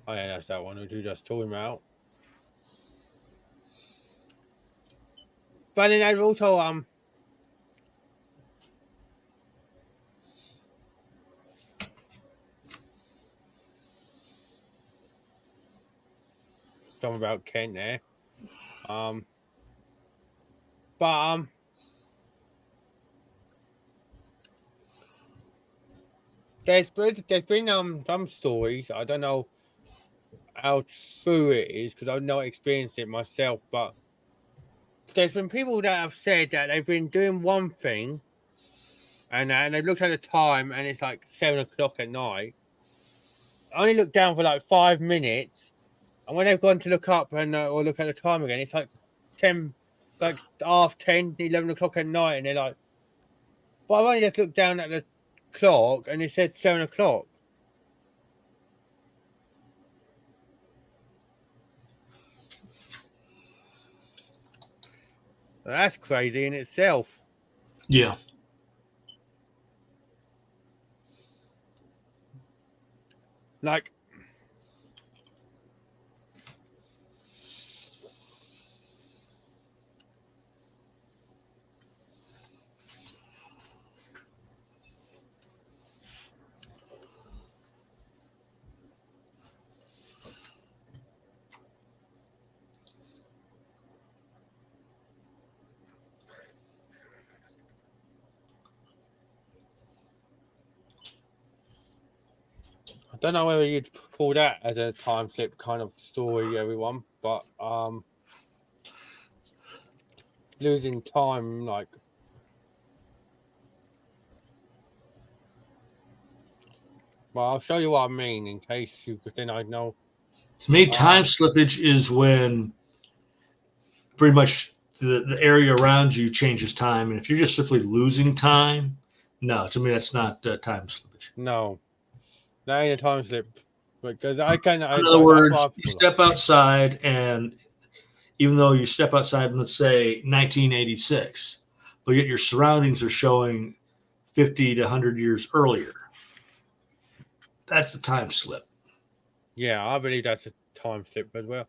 Oh yeah, that's that one which we just talking about. But then I've also something about Kent there. There's been some stories. I don't know how true it is because I've not experienced it myself, but there's been people that have said that they've been doing one thing and they've looked at the time and it's like 7 o'clock at night. I only looked down for like 5 minutes, and when they've gone to look up and or look at the time again, it's like 10, like 10:30, 11 o'clock at night, and they're like, but I've only just looked down at the clock and it said 7 o'clock. That's crazy in itself. Like, I don't know whether you'd call that as a time slip kind of story, everyone, but losing time, like, well, I'll show you what I mean in case you, because then I know. To me, time slippage is when pretty much the area around you changes time, and if you're just simply losing time, no, to me that's not time slippage. No, that ain't a time slip, because I can. In other words, that's you step outside, and even though you step outside, let's say 1986, but yet your surroundings are showing 50 to 100 years earlier. That's a time slip. Yeah, I believe that's a time slip as well.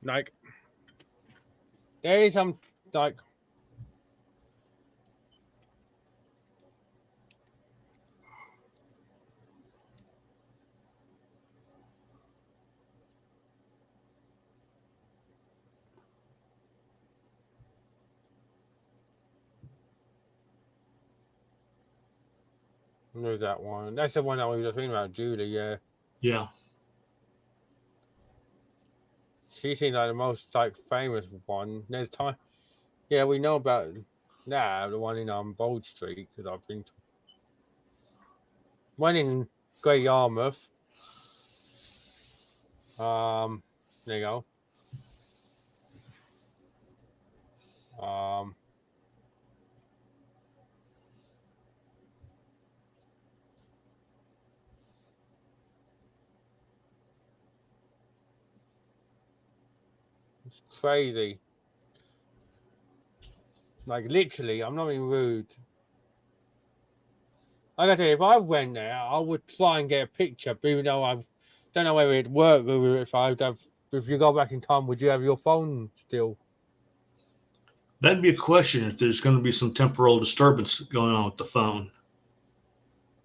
Like, there is some, like, there's that one. That's the one that we were just reading about, Julie, yeah. Yeah. She seems like the most, like, famous one. There's time. Yeah, we know about that, the one in Bold Street, because I've been to one in Great Yarmouth. There you go. It's crazy. Like, literally, I'm not being rude. Like I said, if I went there, I would try and get a picture, but even though I don't know whether it'd work, if I'd have, if you go back in time, would you have your phone still? That'd be a question if there's going to be some temporal disturbance going on with the phone.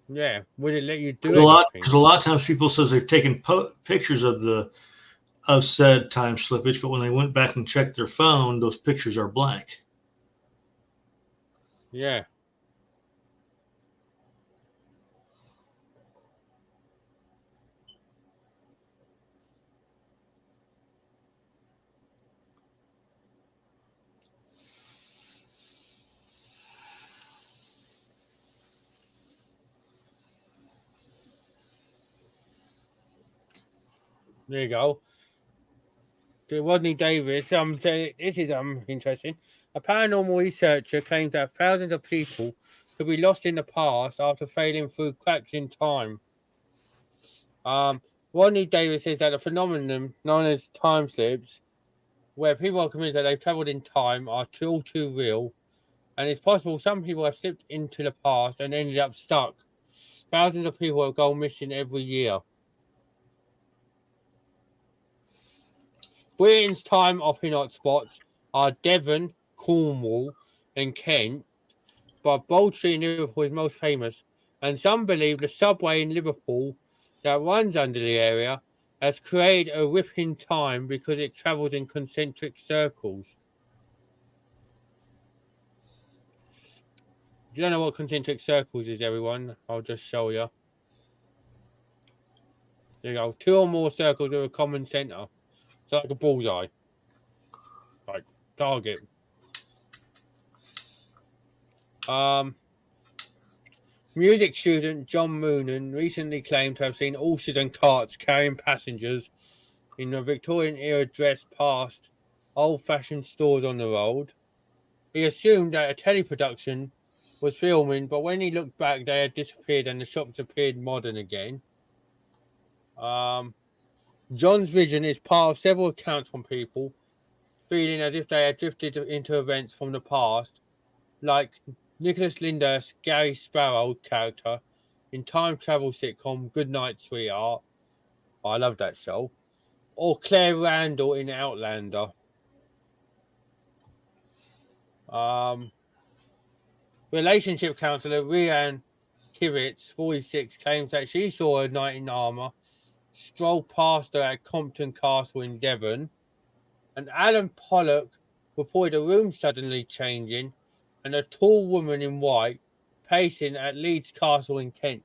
Yeah, would it let you do Because a lot of times people says they've taken pictures of said time slippage, but when they went back and checked their phone, those pictures are blank. Yeah. There you go. Rodney Davis. This is interesting. A paranormal researcher claims that thousands of people could be lost in the past after failing through cracks in time. Rodney Davis says that a phenomenon known as time slips, where people are convinced that they've travelled in time, are too real, and it's possible some people have slipped into the past and ended up stuck. Thousands of people have gone missing every year. Britain's time hopping hotspots are Devon, Cornwall, and Kent, but Bold Street in Liverpool is most famous, and some believe the subway in Liverpool that runs under the area has created a rip in time because it travels in concentric circles. If you don't know what concentric circles is, everyone, I'll just show you. There you go. 2 or more circles with a common centre. It's like a bullseye. Like, target. Music student John Moonen recently claimed to have seen horses and carts carrying passengers in a Victorian-era dress past old-fashioned stores on the road. He assumed that a teleproduction was filming, but when he looked back, they had disappeared and the shops appeared modern again. John's vision is part of several accounts from people feeling as if they had drifted into events from the past, like Nicholas Linder's Gary Sparrow character in time travel sitcom Goodnight Sweetheart. Oh, I love that show. Or Claire Randall in Outlander. Relationship counselor Rhiannon Kivitz, 46, claims that she saw a knight in armour stroll past her at Compton Castle in Devon. And Alan Pollock reported a room suddenly changing and a tall woman in white pacing at Leeds Castle in Kent.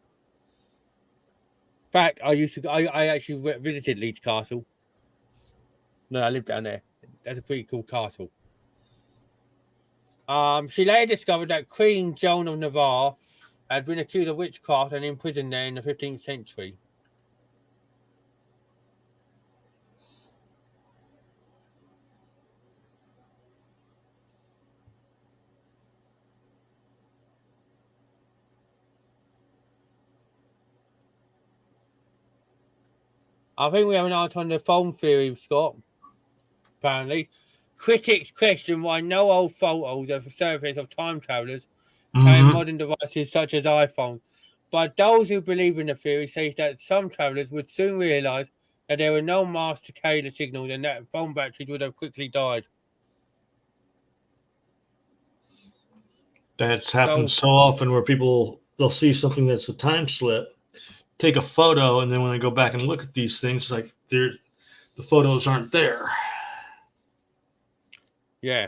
In fact, I actually visited Leeds Castle. No, I lived down there. That's a pretty cool castle. She later discovered that Queen Joan of Navarre had been accused of witchcraft and imprisoned there in the 15th century. I think we have an answer on the phone theory, Scott. Apparently, critics question why no old photos have surfaced of time travelers carrying modern devices such as iPhone. But those who believe in the theory say that some travelers would soon realize that there were no masks to carry the signals and that phone batteries would have quickly died. That's happened so often where they'll see something that's a time slip, take a photo, and then when they go back and look at these things, like the photos aren't there. Yeah.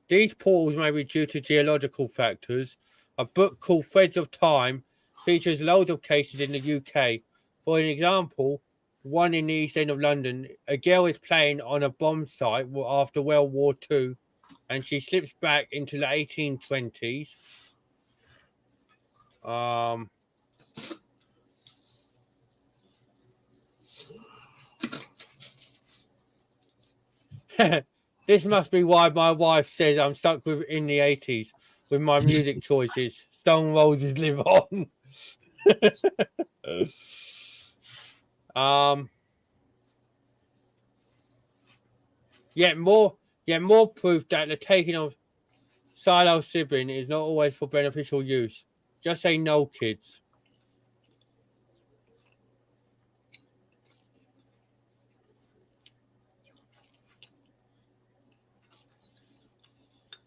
These portals may be due to geological factors. A book called Threads of Time features loads of cases in the UK. For an example, one in the East End of London, a girl is playing on a bomb site after World War II, and she slips back into the 1820s. This must be why my wife says I'm stuck in the 80s with my music choices. Stone Roses live on. Yet more proof that the taking of psilocybin is not always for beneficial use. Just say no, kids.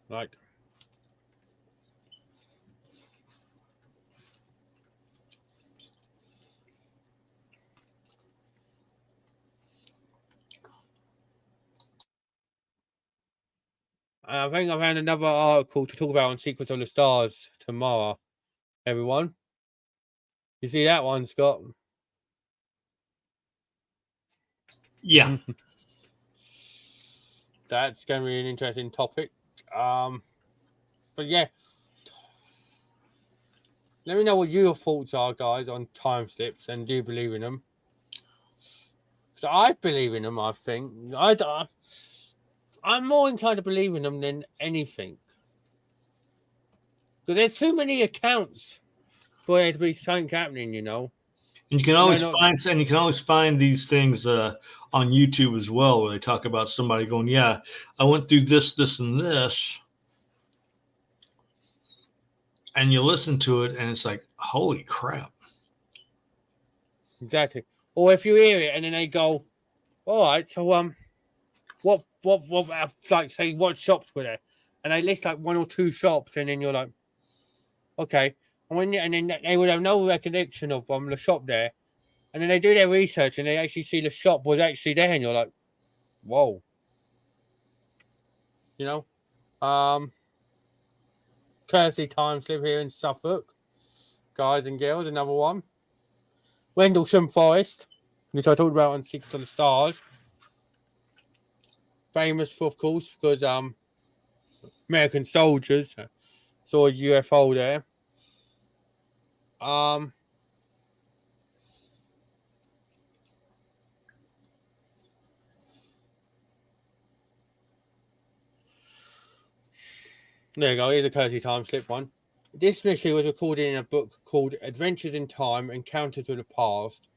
Like, I think I found another article to talk about on Secrets of the Stars tomorrow, everyone. You see that one, Scott? Yeah. That's going to be an interesting topic. But yeah, let me know what your thoughts are, guys, on time slips, and do you believe in them? So I believe in them. I think I'm more inclined to believe in them than anything, because there's too many accounts for there to be something happening. You know. And you can always find these things on YouTube as well, where they talk about somebody going, "Yeah, I went through this, this, and this," and you listen to it, and it's like, "Holy crap!" Exactly. Or if you hear it and then they go, "All right, so what, like, say, what shops were there?" And they list like one or two shops, and then you're like, "Okay." And then they would have no recollection of the shop there, and then they do their research and they actually see the shop was actually there, and you're like, "Whoa," you know. Courtesy time slip here in Suffolk. guys and girls. Another one. Rendlesham Forest, which I talked about on Secret of the Stars. Famous, of course, because American soldiers saw a UFO there. There you go. Here's a courtesy time slip one. This mystery was recorded in a book called Adventures in Time, Encounters with the Past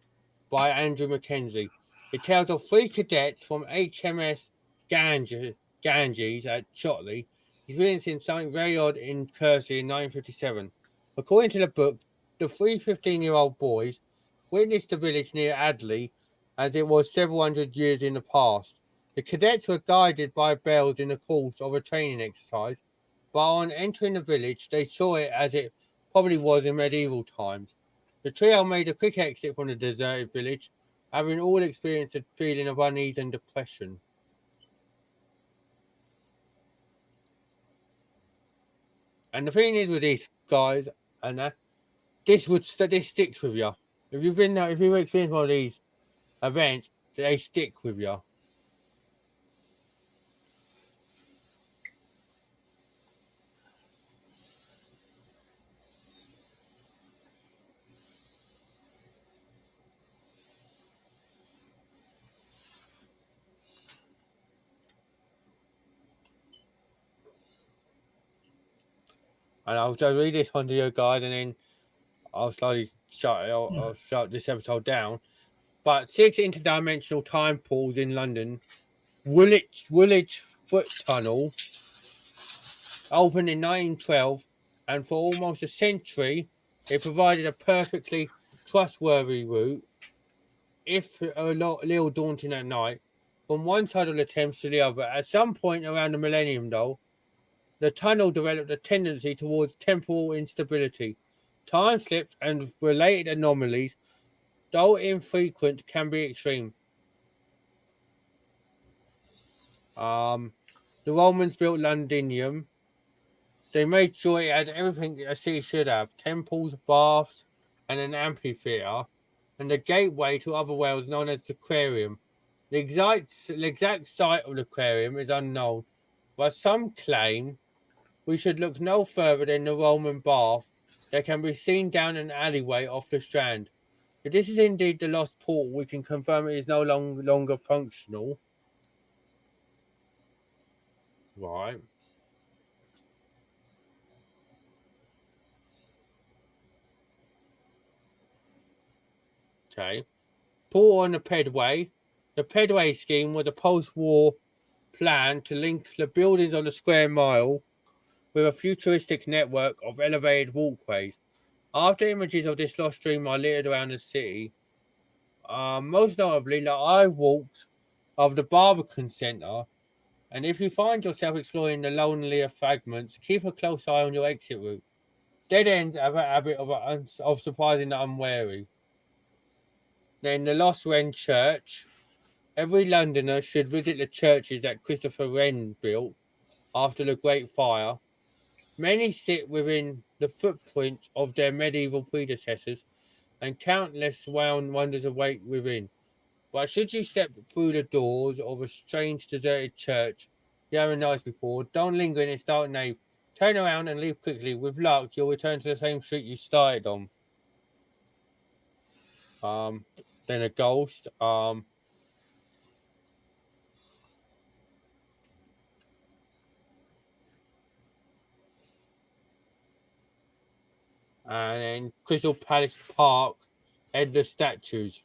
by Andrew Mackenzie. It tells of 3 cadets from HMS Ganges at Chotley experiencing something very odd in Kersey in 1957. According to the book, the 3 15-year-old boys witnessed a village near Adley as it was several hundred years in the past. The cadets were guided by bells in the course of a training exercise, but on entering the village, they saw it as it probably was in medieval times. The trio made a quick exit from the deserted village, having all experienced a feeling of unease and depression. And the thing is with these guys, and this sticks with you. If you've experienced one of these events, they stick with you. And I'll just read this one to you guys, and then I'll slowly shut this episode down. But 6 interdimensional time pools in London, Woolwich Foot Tunnel, opened in 1912, and for almost a century, it provided a perfectly trustworthy route, if a little daunting at night, from one side of the Thames to the other. At some point around the millennium, though, the tunnel developed a tendency towards temporal instability. Time slips and related anomalies, though infrequent, can be extreme. The Romans built Londinium. They made sure it had everything a city should have: temples, baths, and an amphitheatre, and the gateway to other worlds known as the aquarium. The exact site of the aquarium is unknown, but some claim we should look no further than the Roman bath that can be seen down an alleyway off the Strand. If this is indeed the lost portal, we can confirm it is no longer functional. Right. Okay. Portal on the Pedway. The Pedway scheme was a post-war plan to link the buildings on the square mile with a futuristic network of elevated walkways. After images of this lost dream are littered around the city, most notably, I walked of the Barbican Centre, and if you find yourself exploring the lonelier fragments, keep a close eye on your exit route. Dead ends have a habit of surprising the unwary. Then the Lost Wren Church. Every Londoner should visit the churches that Christopher Wren built after the Great Fire. Many sit within the footprints of their medieval predecessors, and countless wonders await within. But should you step through the doors of a strange deserted church you haven't noticed before, don't linger in its dark nave. Turn around and leave quickly. With luck, you'll return to the same street you started on. Then a ghost. And then Crystal Palace Park, Headless Statues.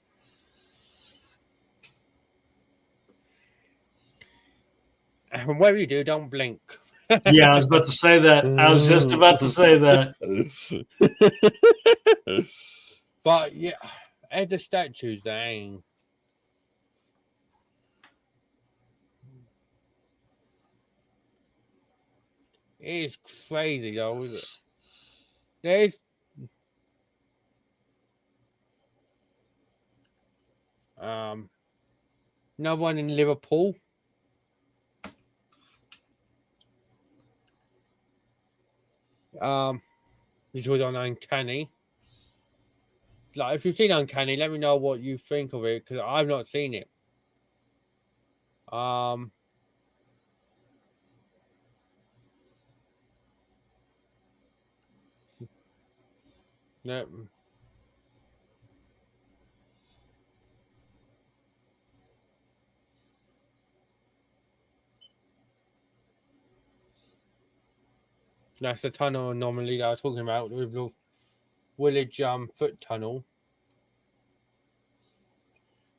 And whatever you do, don't blink. Yeah, I was about to say that. I was just about to say that. But yeah, Headless Statues, dang. It is crazy though, is it? There's no one in Liverpool. Which was on Uncanny. like if you've seen Uncanny, let me know what you think of it because I've not seen it. No. That's the tunnel anomaly that I was talking about with the village foot tunnel,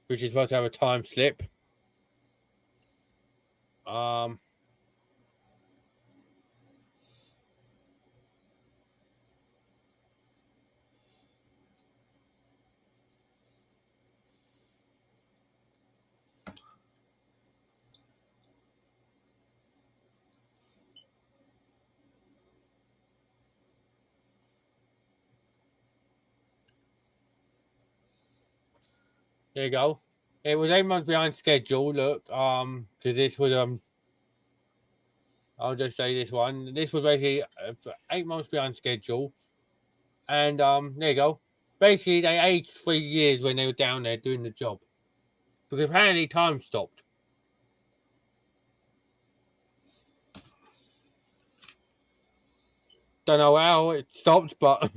which is supposed to have a time slip. There you go. It was 8 months behind schedule. Look, because this was I'll just say this one. This was basically 8 months behind schedule, and there you go. Basically, they aged 3 years when they were down there doing the job, because apparently time stopped. Don't know how it stopped, but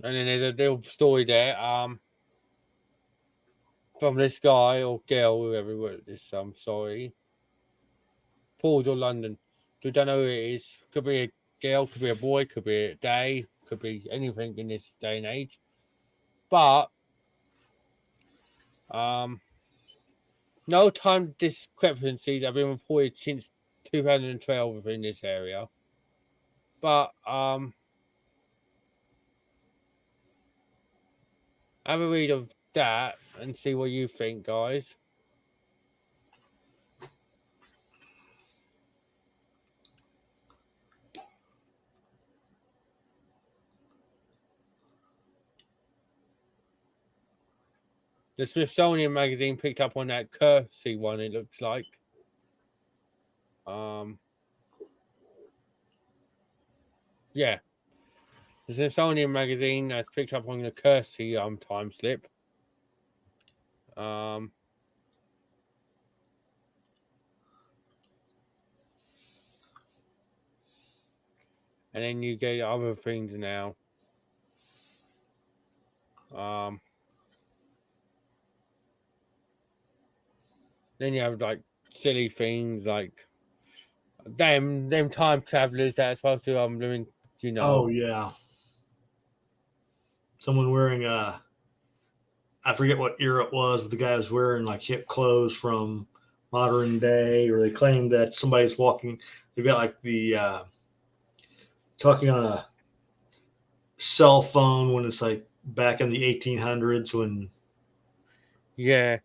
and then there's a little story there. From this guy or girl, whoever wrote this. I'm sorry. Paul's or London. We don't know who it is. Could be a girl, could be a boy, could be a day, could be anything in this day and age. But no time discrepancies have been reported since 2012 in this area. But have a read of that and see what you think, guys. The Smithsonian magazine picked up on that Kersey one, it looks like. Yeah. The Smithsonian magazine has picked up on the Kersey time slip. And then you get other things now. Then you have like silly things like them time travelers that are supposed to living, you know. Oh yeah. Someone wearing I forget what era it was, but the guy was wearing like hip clothes from modern day, or they claim that somebody's walking. They've got like the talking on a cell phone when it's like back in the 1800s when. Yeah,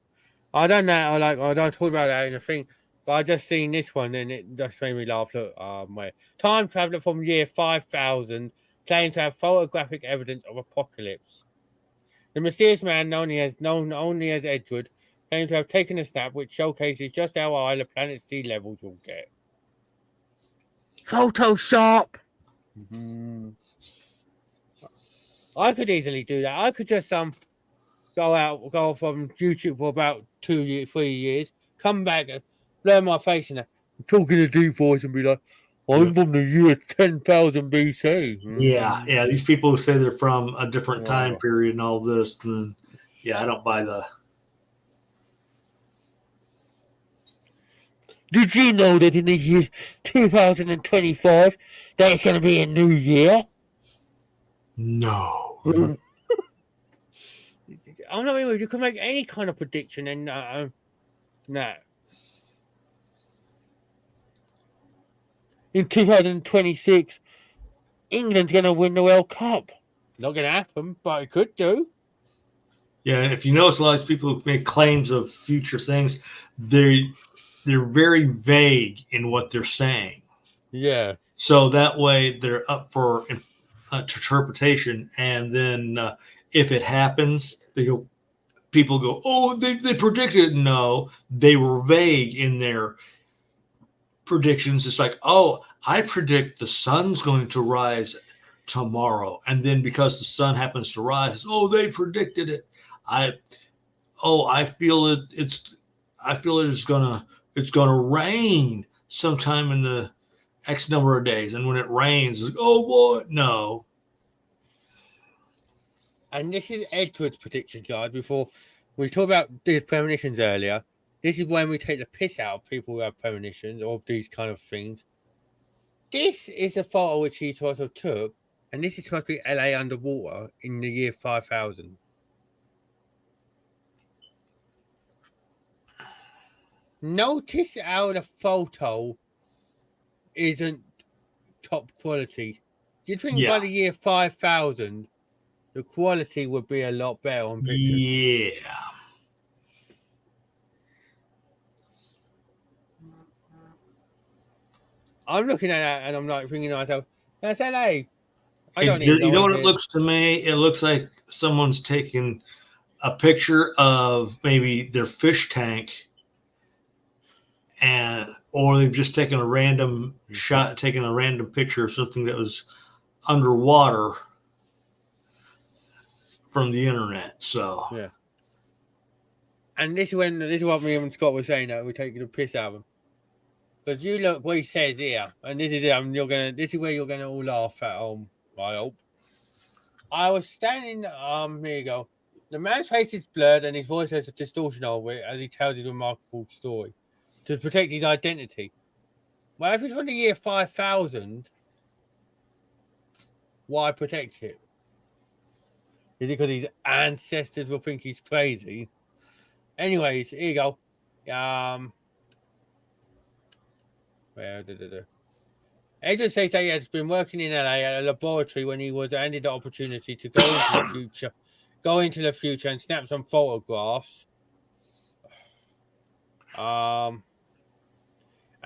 I don't know. I don't talk about that in a thing, but I just seen this one and it just made me laugh. Look, where time traveler from year 5000 claims to have photographic evidence of apocalypse. The mysterious man known only as Edward claims to have taken a snap which showcases just how high the planet's sea levels will get. Photoshop! Mm-hmm. I could easily do that. I could just go from YouTube for about 3 years, come back and learn my face and talk in a deep voice and be like, I'm from the year 10,000 BC. Yeah. These people who say they're from a different time period and all this, then yeah, I don't buy the. Did you know that in the year 2025 that it's going to be a new year? No. I'm not even. You can make any kind of prediction, and no. In 2026, England's going to win the World Cup. Not going to happen, but it could do. Yeah, and if you notice, a lot of these people who make claims of future things, they're very vague in what they're saying. Yeah. So that way they're up for interpretation, and then if it happens, people go, oh, they predicted. No, they were vague in their predictions. It's like, oh, I predict the sun's going to rise tomorrow, and then because the sun happens to rise, oh, they predicted it. I feel it. I feel it's gonna rain sometime in the X number of days, and when it rains, it's like, oh boy, no. And this is Edward's predictions, guys. Before we talked about the premonitions earlier, this is when we take the piss out of people who have premonitions or these kind of things. This is a photo which he sort of took, and this is supposed to be LA underwater in the year 5000. Notice how the photo isn't top quality. You'd think by the year 5000, the quality would be a lot better on pictures. Yeah. I'm looking at that and I'm like thinking to myself, that's LA. I don't even know. You know what it looks to me? It looks like someone's taking a picture of maybe their fish tank, or they've just taken a random shot, taken a random picture of something that was underwater from the internet. So yeah. And this is what me and Scott were saying, that we're taking a piss out of him. Because you look what he says here, and this is it. This is where you're gonna all laugh at home. I hope. I was standing. Here you go. The man's face is blurred, and his voice has a distortion over it as he tells his remarkable story to protect his identity. Well, if it's from the year 5000, why protect it? Is it because his ancestors will think he's crazy? Anyways, here you go. Agent says that he has been working in LA at a laboratory when he was handed the opportunity to go into the future and snap some photographs.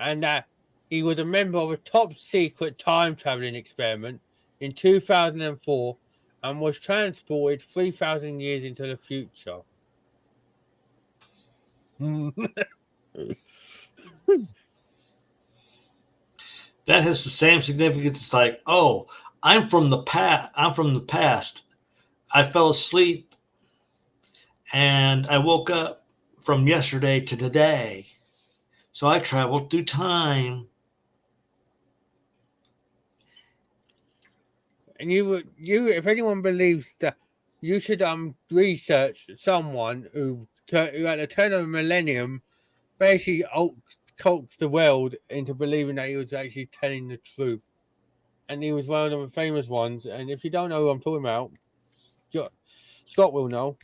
And that he was a member of a top secret time traveling experiment in 2004 and was transported 3,000 years into the future. That has the same significance. It's like, oh, I'm from the past. I fell asleep and I woke up from yesterday to today. So I traveled through time. And you, if anyone believes that, you should research someone who at the turn of the millennium basically coaxed the world into believing that he was actually telling the truth. And he was one of the famous ones. And if you don't know who I'm talking about, Scott will know.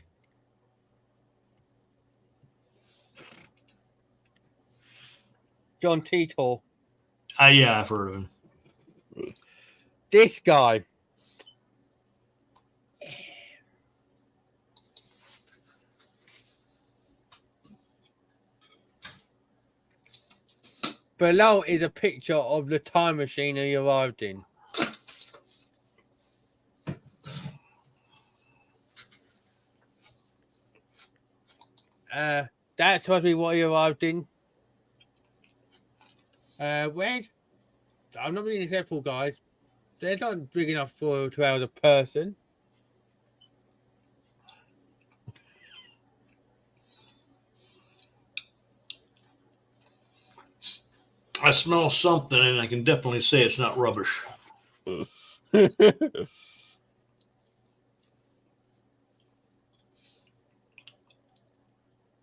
John Titor. Yeah, I've heard of him. This guy. Below is a picture of the time machine he arrived in. That's supposed to be what he arrived in. Where's? I'm not being careful, guys. They're not big enough to house a person. I smell something, and I can definitely say it's not rubbish.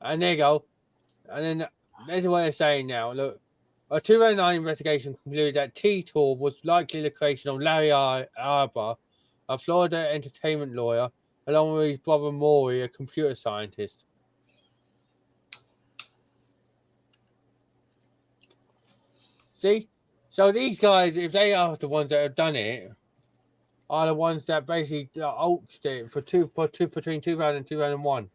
And there you go. And then this is what they're saying now. Look, a 2009 investigation concluded that Titor was likely the creation of Larry Arber, a Florida entertainment lawyer, along with his brother Maury, a computer scientist. See? So these guys, if they are the ones that have done it, are the ones that basically hoaxed it between 2000 and 2001.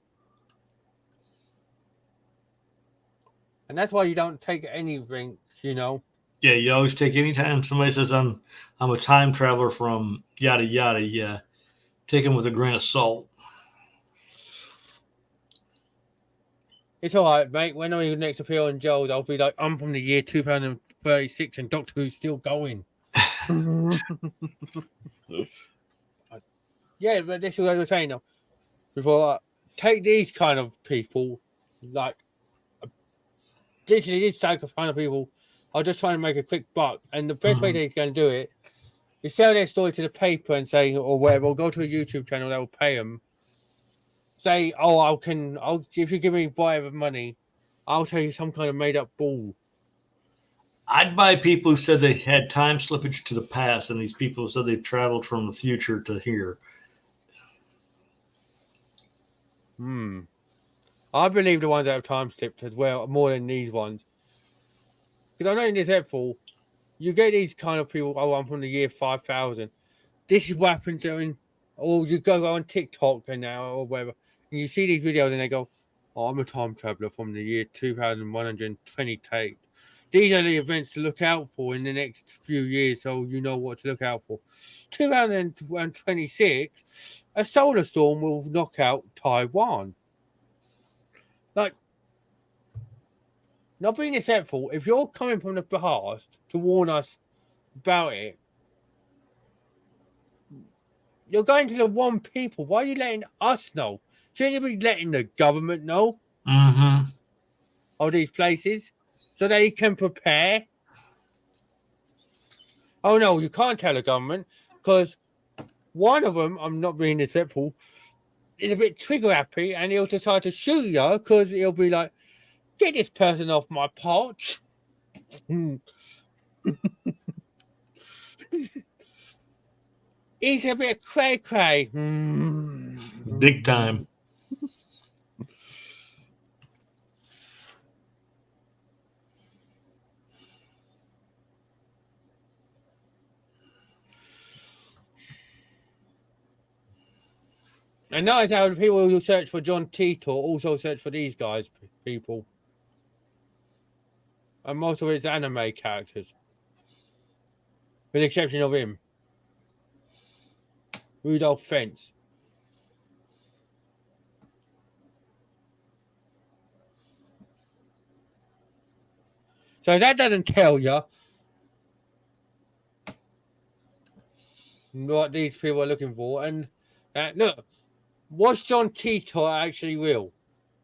And that's why you don't take anything, you know. Yeah, you always take any time somebody says I'm a time traveler from yada yada. Yeah, take them with a grain of salt. It's all right, mate. When I next appear on Joel's, I'll be like, I'm from the year 2036 and Doctor Who's still going. Yeah, but this is what I was saying now. Before, take these kind of people, like, literally this type of kind of people are just trying to make a quick buck. And the best way they're going to do it is sell their story to the paper and say, or whatever, or go to a YouTube channel that will pay them. Say, oh, if you give me whatever money, I'll tell you some kind of made up bull. I'd buy people who said they had time slippage to the past, and these people who said they've traveled from the future to here. I believe the ones that have time slipped as well, more than these ones. Because I know in this episode, you get these kind of people, oh, I'm from the year 5000. This is what happens or you go on TikTok and now or whatever, and you see these videos and they go, oh, I'm a time traveler from the year 2128. These are the events to look out for in the next few years, so you know what to look out for. 2026, a solar storm will knock out Taiwan. Like, not being deceitful, if you're coming from the past to warn us about it, you're going to the wrong people. Why are you letting us know? Shouldn't you be letting the government know of these places so they can prepare? Oh, no, you can't tell the government because one of them, I'm not being deceitful, is a bit trigger happy and he'll decide to shoot you because he'll be like, get this person off my porch. He's a bit cray-cray. Big time. And notice how the people who search for John Titor also search for these guys, people. And most of it's anime characters. With the exception of him. Rudolph Fentz. So that doesn't tell you what these people are looking for. And look, was John Titor actually real?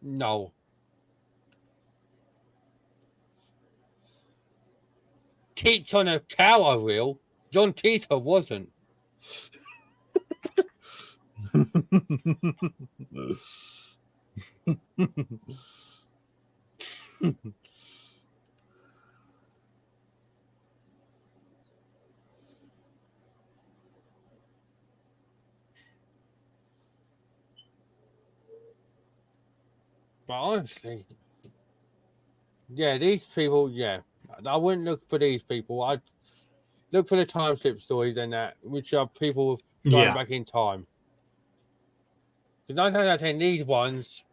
No. Teats on a cow are real. John Titor wasn't. But honestly, yeah, these people, yeah, I wouldn't look for these people. I'd look for the time slip stories and that, which are people going back in time. Because 9 times out of 10, these ones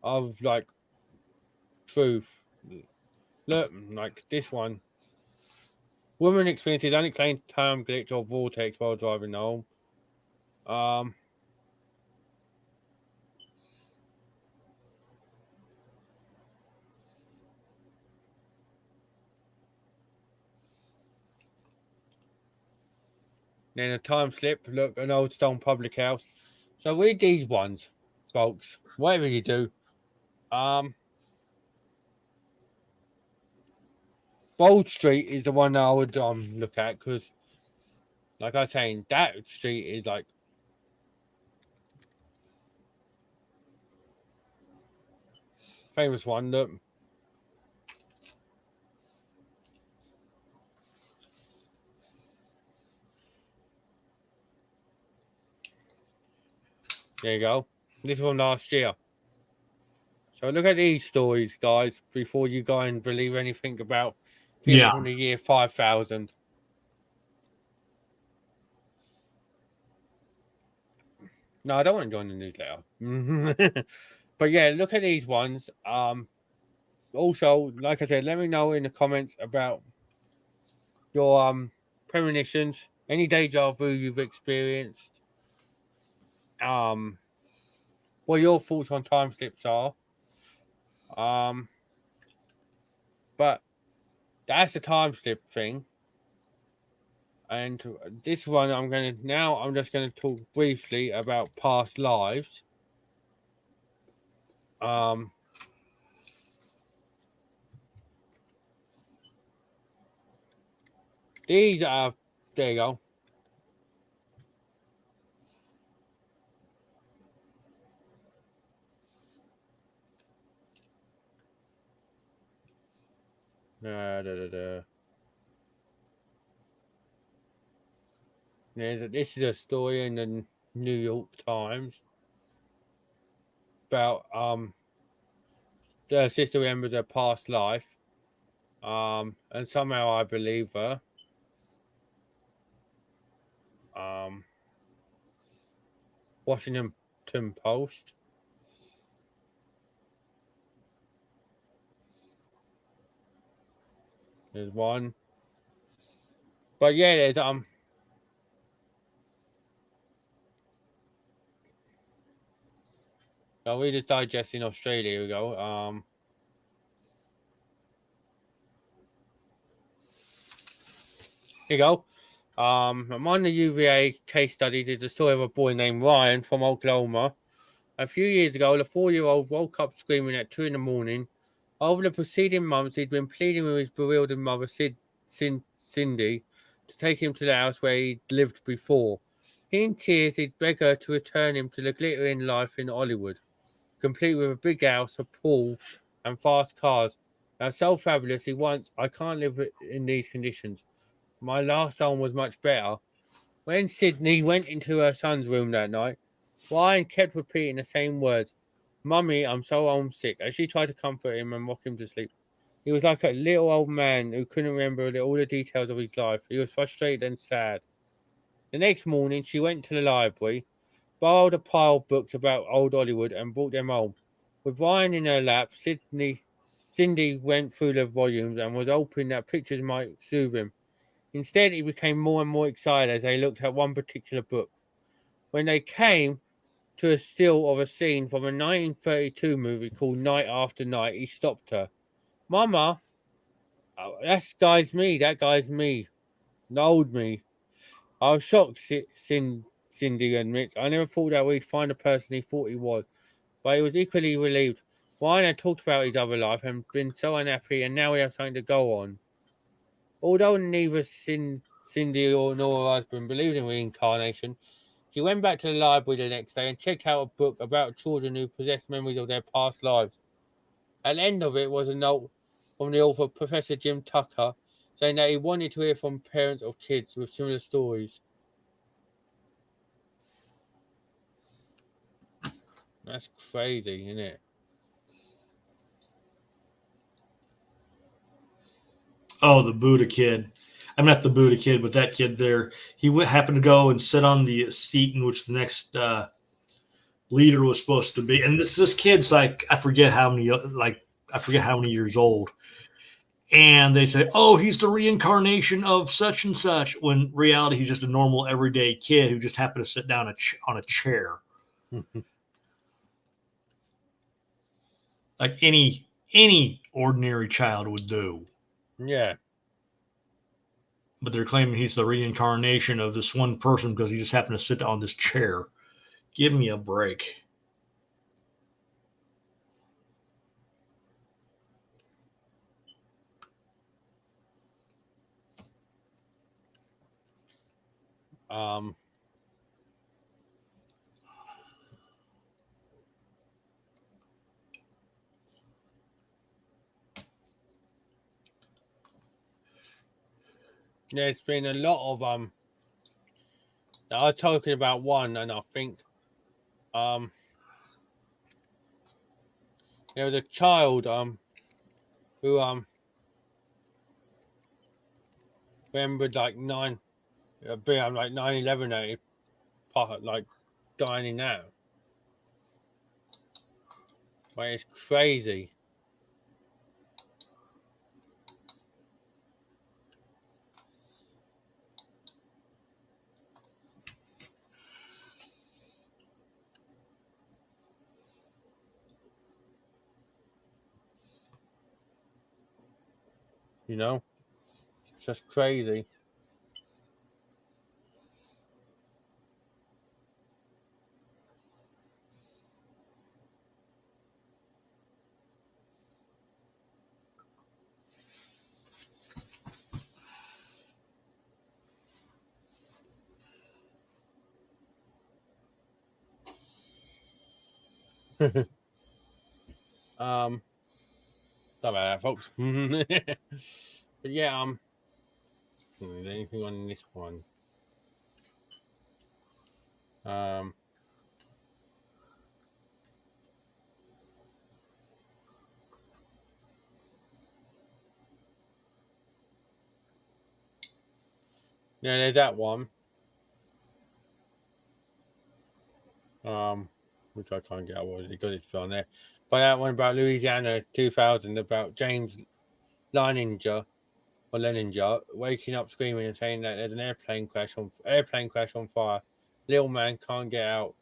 of like truth. Look, like this one. Woman experiences unexplained time glitch or vortex while driving home. Then a time slip, look, an old stone public house. So read these ones, folks. Whatever you do. Bold Street is the one that I would look at because, like I was saying, that street is like famous one. Look. There you go. This one last year. So look at these stories, guys, before you go and believe anything about people from the year 5000. No, I don't want to join the newsletter. But yeah, look at these ones. Also, like I said, let me know in the comments about your premonitions, any deja vu you've experienced. what your thoughts on time slips are. But that's the time slip thing. And this one, I'm just gonna talk briefly about past lives. These are, there you go. This is a story in the New York Times about the sister remembers her past life, and somehow I believe her. Washington Post. There's one, but yeah, there's I'll read this digest in Australia. Here we go. Here you go. Among the UVA case studies is the story of a boy named Ryan from Oklahoma. A few years ago, the 4-year-old woke up screaming at 2 in the morning. Over the preceding months, he'd been pleading with his bewildered mother, Cindy, to take him to the house where he'd lived before. In tears, he'd beg her to return him to the glittering life in Hollywood, complete with a big house, a pool, and fast cars. Now, so fabulous, I can't live in these conditions. My last home was much better. When Sydney went into her son's room that night, Ryan kept repeating the same words, "Mummy, I'm so homesick," as she tried to comfort him and rock him to sleep. He was like a little old man who couldn't remember all the details of his life. He was frustrated and sad. The next morning, she went to the library, borrowed a pile of books about old Hollywood, and brought them home. With Ryan in her lap, Cindy went through the volumes and was hoping that pictures might soothe him. Instead, he became more and more excited as they looked at one particular book. When they came to a still of a scene from a 1932 movie called Night After Night, he stopped her. "Mama, that guy's me. That guy's me. The old me." I was shocked, Cindy admits. "I never thought that we'd find the person he thought he was." But he was equally relieved. Ryan had talked about his other life and been so unhappy, and now we have something to go on. Although neither Cindy nor her husband believed in reincarnation, she went back to the library the next day and checked out a book about children who possessed memories of their past lives. At the end of it was a note from the author, Professor Jim Tucker, saying that he wanted to hear from parents of kids with similar stories. That's crazy, isn't it? Oh, the Buddha kid. I'm not the Buddha kid, but that kid there. He happened to go and sit on the seat in which the next leader was supposed to be. And this kid's like I forget how many years old. And they say, "Oh, he's the reincarnation of such and such." When in reality, he's just a normal everyday kid who just happened to sit down on a chair, like any ordinary child would do. Yeah. But they're claiming he's the reincarnation of this one person because he just happened to sit on this chair. Give me a break. Um, there's been a lot of I was talking about one, and I think there was a child who remembered being like 9/11 that he like dining out. Like, it's crazy. You know, it's just crazy. um, Sorry about that, folks. But yeah, anything on this one? Um, yeah, there's that one. Which I can't get out what it got it on there. But that one about Louisiana 2000 about James Leininger or Leninger waking up screaming and saying that there's an airplane crash on fire. Little man can't get out,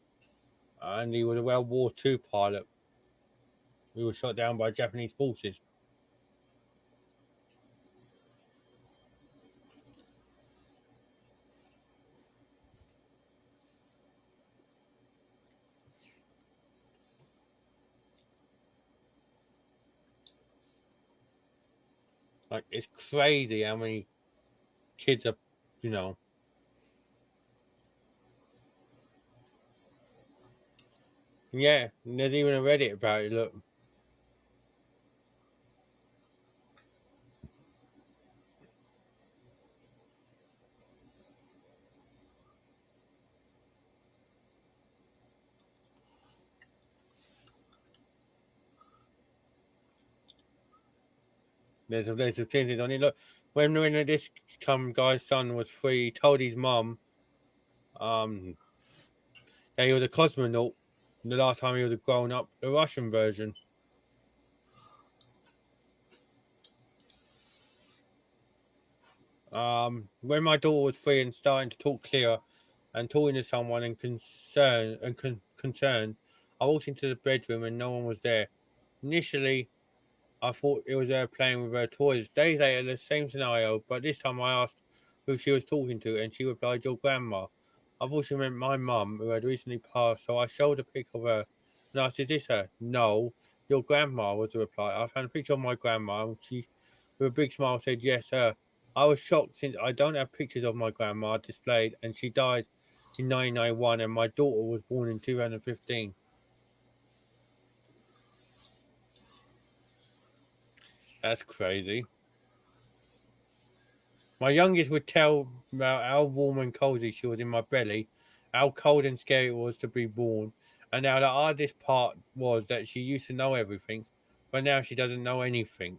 and he was a World War II pilot. He was shot down by Japanese forces. Like, it's crazy how many kids are, you know. Yeah, there's even a Reddit about it. Look, there's some things on it. Look, when this guy's son was 3, he told his mum, that he was a cosmonaut. The last time he was a grown up, the Russian version. When my daughter was 3 and starting to talk clearer and talking to someone and concerned, I walked into the bedroom and no one was there. Initially, I thought it was her playing with her toys. Days later, the same scenario, but this time I asked who she was talking to, and she replied, "Your grandma." I thought she meant my mum, who had recently passed, so I showed a pic of her and asked, "Is this her?" "No, your grandma," was the reply. I found a picture of my grandma, and she, with a big smile, said, "Yes, her." I was shocked since I don't have pictures of my grandma displayed, and she died in 1991, and my daughter was born in 2015. That's crazy. My youngest would tell about how warm and cozy she was in my belly, how cold and scary it was to be born, and now the hardest part was that she used to know everything, but now she doesn't know anything.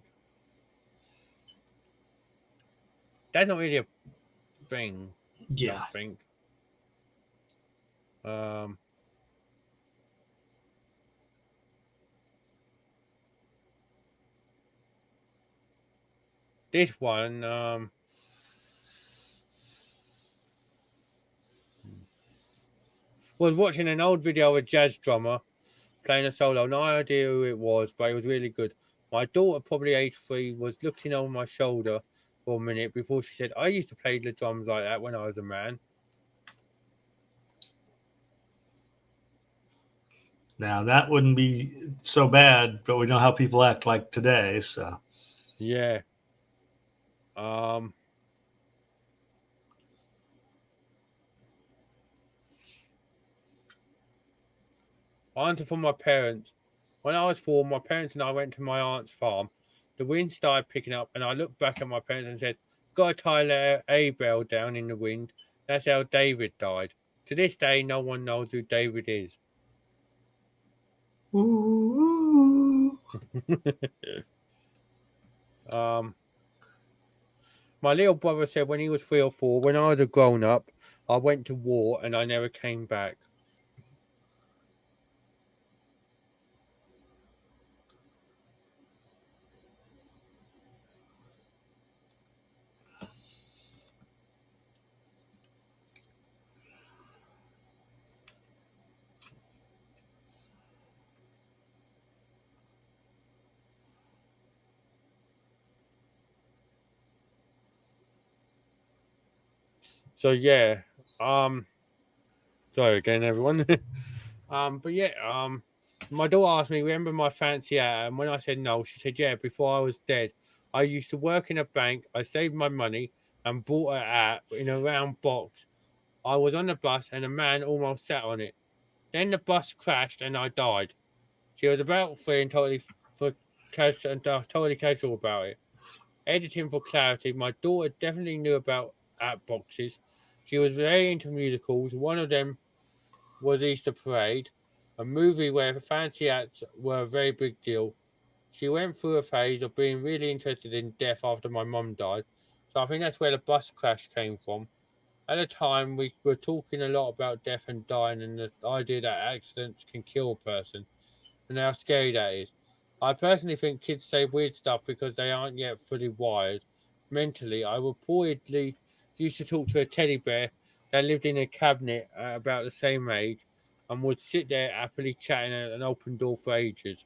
That's not really a thing, I Yeah. don't think. Um, this one was watching an old video of a jazz drummer playing a solo. No idea who it was, but it was really good. My daughter, probably age 3, was looking over my shoulder for a minute before she said, "I used to play the drums like that when I was a man." Now that wouldn't be so bad, but we know how people act like today. So Yeah. Um, Answer from my parents. When I was 4, my parents and I went to my aunt's farm. The wind started picking up, and I looked back at my parents and said, "Got to tie a bell down in the wind." That's how David died. To this day, no one knows who David is. ooh. um, my little brother said when he was 3 or 4, when I was a grown up, I went to war and I never came back. So yeah, sorry again, everyone. But yeah, my daughter asked me, remember my fancy hat? And when I said no, she said, yeah, before I was dead, I used to work in a bank. I saved my money and bought a hat in a round box. I was on the bus and a man almost sat on it. Then the bus crashed and I died. She was about three and totally casual about it. Editing for clarity, my daughter definitely knew about hat boxes. She was very into musicals. One of them was Easter Parade, a movie where fancy acts were a very big deal. She went through a phase of being really interested in death after my mum died, so I think that's where the bus crash came from. At the time, we were talking a lot about death and dying and the idea that accidents can kill a person and how scary that is. I personally think kids say weird stuff because they aren't yet fully wired mentally. I reportedly used to talk to a teddy bear that lived in a cabinet at about the same age and would sit there happily chatting at an open door for ages.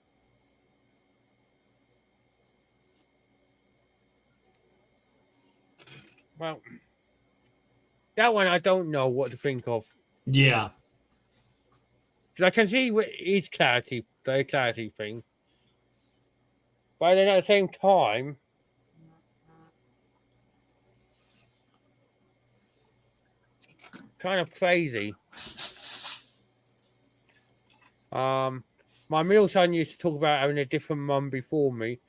Well, that one I don't know what to think of. Yeah. Because I can see his clarity, the clarity thing. But then at the same time, kind of crazy. Um, my middle son used to talk about having a different mum before me.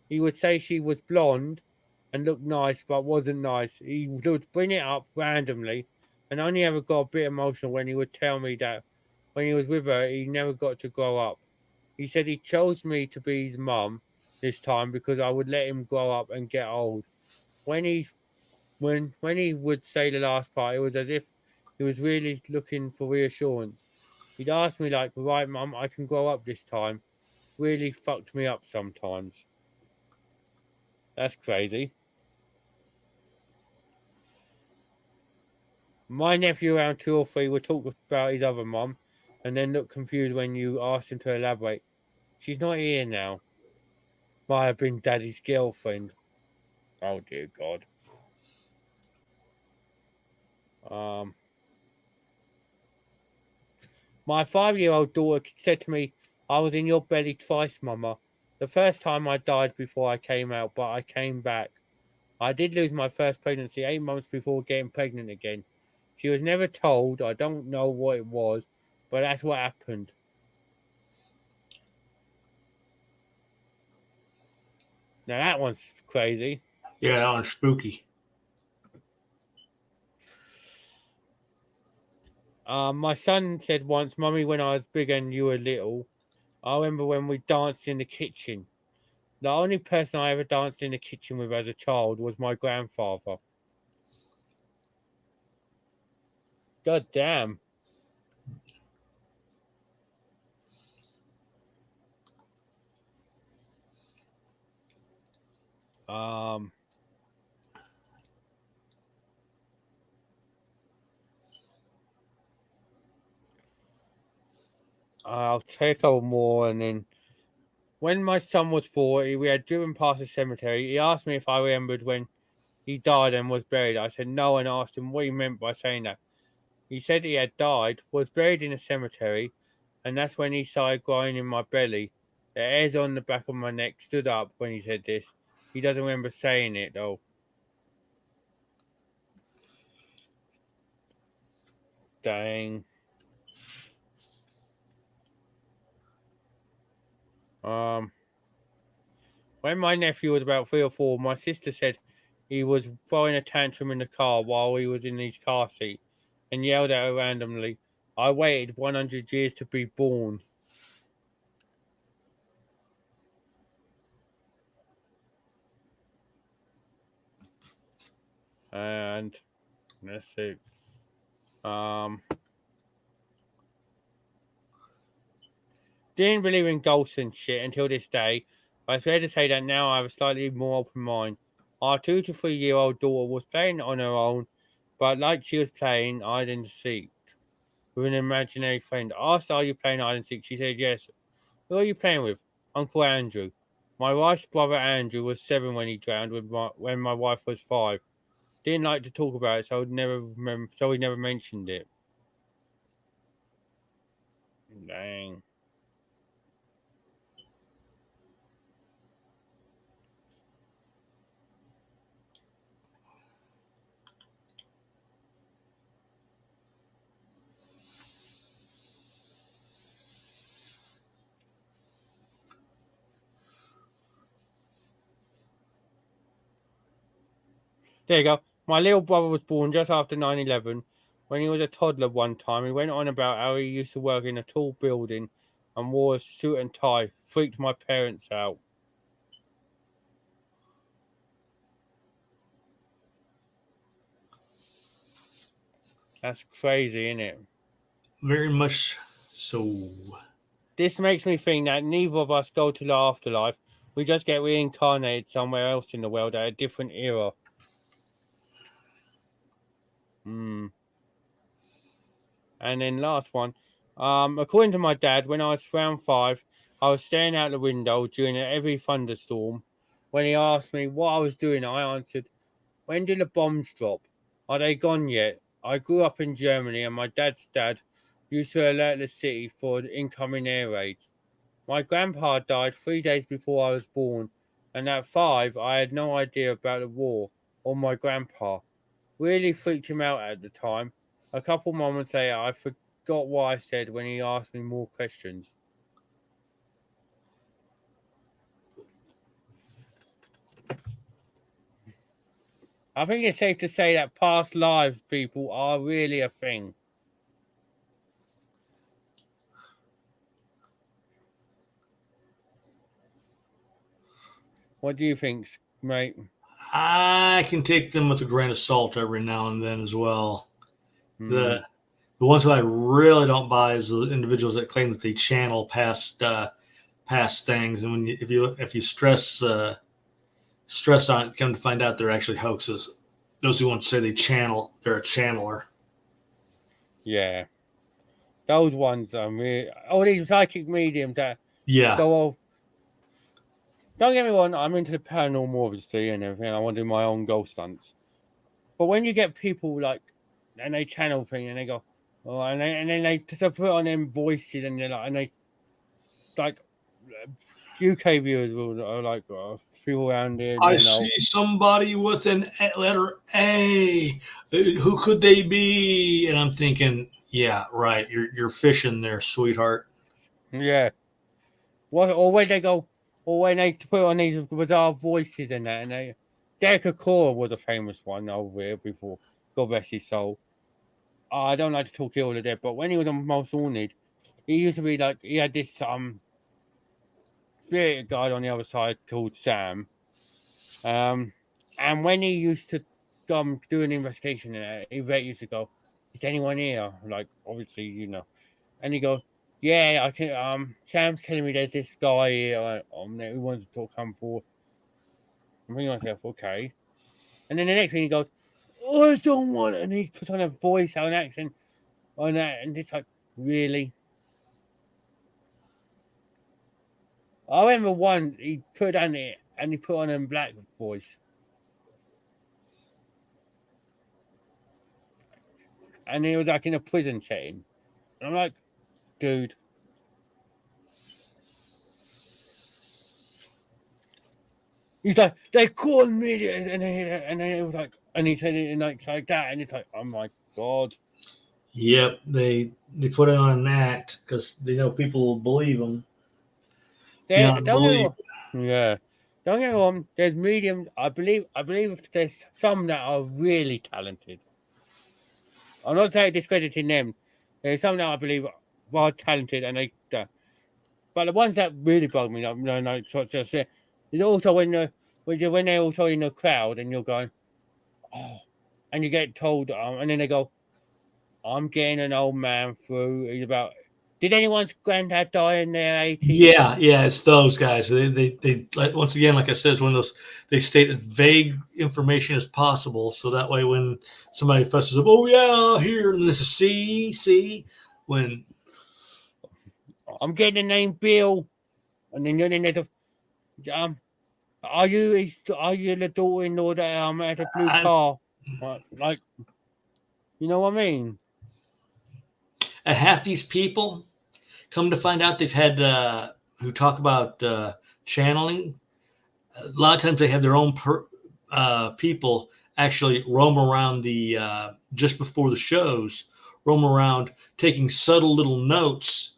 He would say she was blonde and looked nice, but wasn't nice. He would bring it up randomly, and only ever got a bit emotional when he would tell me that when he was with her, he never got to grow up. He said he chose me to be his mum this time because I would let him grow up and get old. When he when he would say the last part, it was as if he was really looking for reassurance. He'd ask me like, "Right, mum, I can grow up this time." Really fucked me up sometimes. That's crazy. My nephew around 2 or 3 would talk about his other mum, and then look confused when you asked him to elaborate. She's not here now. Might have been Daddy's girlfriend. Oh dear God. Um, my 5-year-old daughter said to me, "I was in your belly twice, Mama. The first time I died before I came out, but I came back. I did lose my first pregnancy 8 months before getting pregnant again. She was never told. I don't know what it was, but that's what happened." Now that one's crazy. Yeah, that one's spooky. My son said once, "Mummy, when I was big and you were little, I remember when we danced in the kitchen. The only person I ever danced in the kitchen with as a child was my grandfather." God damn. Um, I'll take a couple more and then. When my son was 4, we had driven past the cemetery. He asked me if I remembered when he died and was buried. I said no and asked him what he meant by saying that. He said he had died, was buried in a cemetery, and that's when he started growing in my belly. The hairs on the back of my neck stood up when he said this. He doesn't remember saying it though. Dang. Um, when my nephew was about 3 or 4, my sister said he was throwing a tantrum in the car while he was in his car seat and yelled at her randomly. I waited 100 years to be born. And let's see. Um, didn't believe in ghosts and shit until this day, but it's fair to say that now I have a slightly more open mind. Our 2 to 3 year old daughter was playing on her own, but like she was playing hide and seek with an imaginary friend. I asked, "Are you playing hide and seek?" She said, "Yes." "Who are you playing with?" "Uncle Andrew." My wife's brother Andrew was 7 when he drowned when my wife was 5. didn't like to talk about it, so I'd never remember. So he never mentioned it. Dang. There you go. My little brother was born just after 9/11. When he was a toddler one time, he went on about how he used to work in a tall building and wore a suit and tie. Freaked my parents out. That's crazy, isn't it? Very much so. This makes me think that neither of us go to the afterlife. We just get reincarnated somewhere else in the world at a different era. Hmm. And then last one. According to my dad, when I was around 5, I was staring out the window during every thunderstorm. When he asked me what I was doing, I answered, "When did the bombs drop? Are they gone yet?" I grew up in Germany, and my dad's dad used to alert the city for incoming air raids. My grandpa died 3 days before I was born, and at 5, I had no idea about the war or my grandpa. Really freaked him out at the time. A couple moments later, I forgot what I said when he asked me more questions. I think it's safe to say that past lives people are really a thing. What do you think, mate? I can take them with a grain of salt every now and then as well. Hmm. The ones that I really don't buy is the individuals that claim that they channel past things, and if you stress on it, come to find out they're actually hoaxes. Those who want to say they channel, they're a channeler. Yeah. Those ones are really. All these psychic mediums that Yeah, go off. Don't get me wrong, I'm into the paranormal, obviously, and everything. I want to do my own ghost stunts. But when you get people like, and they channel thing, and they go, oh, and then they just put on them voices, and they're like, and they like UK viewers will are like people around here, I you know, see somebody with an letter A. Who could they be? And I'm thinking, yeah, right. You're fishing there, sweetheart. yeah. What or when they go, or when they put on these bizarre voices and that, and they, Derek Acora was a famous one over here before. God bless his soul. I don't like to talk ill of the dead, but when he was on Most Wanted, he used to be like he had this spirit guide on the other side called Sam. And when he used to do an investigation, he used to go, "Is anyone here?" Like obviously, you know, and he goes, "Yeah, I can." Sam's telling me there's this guy here. Who wants to come forward? I'm thinking to myself, okay. And then the next thing he goes, "Oh, I don't want," and he puts on a voice, an accent on that, and it's like, really. I remember once he put on it and he put on a black voice. And he was like in a prison setting. And I'm like, dude. He's like, they called me, and then it was like, and he said it like that, and it's like, oh my god. Yep, they put it on an act because they know people will believe them beyond Don't get me belief. wrong. Yeah. Don't get me wrong. There's mediums. I believe there's some that are really talented. I'm not saying discrediting them. There's some that I believe are talented, and but the ones that really bug me, is also when they're also in the crowd, and you're going, oh, and you get told, and then they go, "I'm getting an old man through." He's about. Did anyone's granddad die in their 80s? Yeah, it's those guys. They like, once again, like I said, it's one of those. They state as vague information as possible, so that way when somebody fusses up, oh yeah, here, and this is see, when I'm getting the name Bill, and then there's a Are you the daughter-in-law that had a blue I car? Like, you know what I mean? And half these people, come to find out, they've had who talk about channeling. A lot of times they have their own people actually roam around the just before the shows, roam around taking subtle little notes,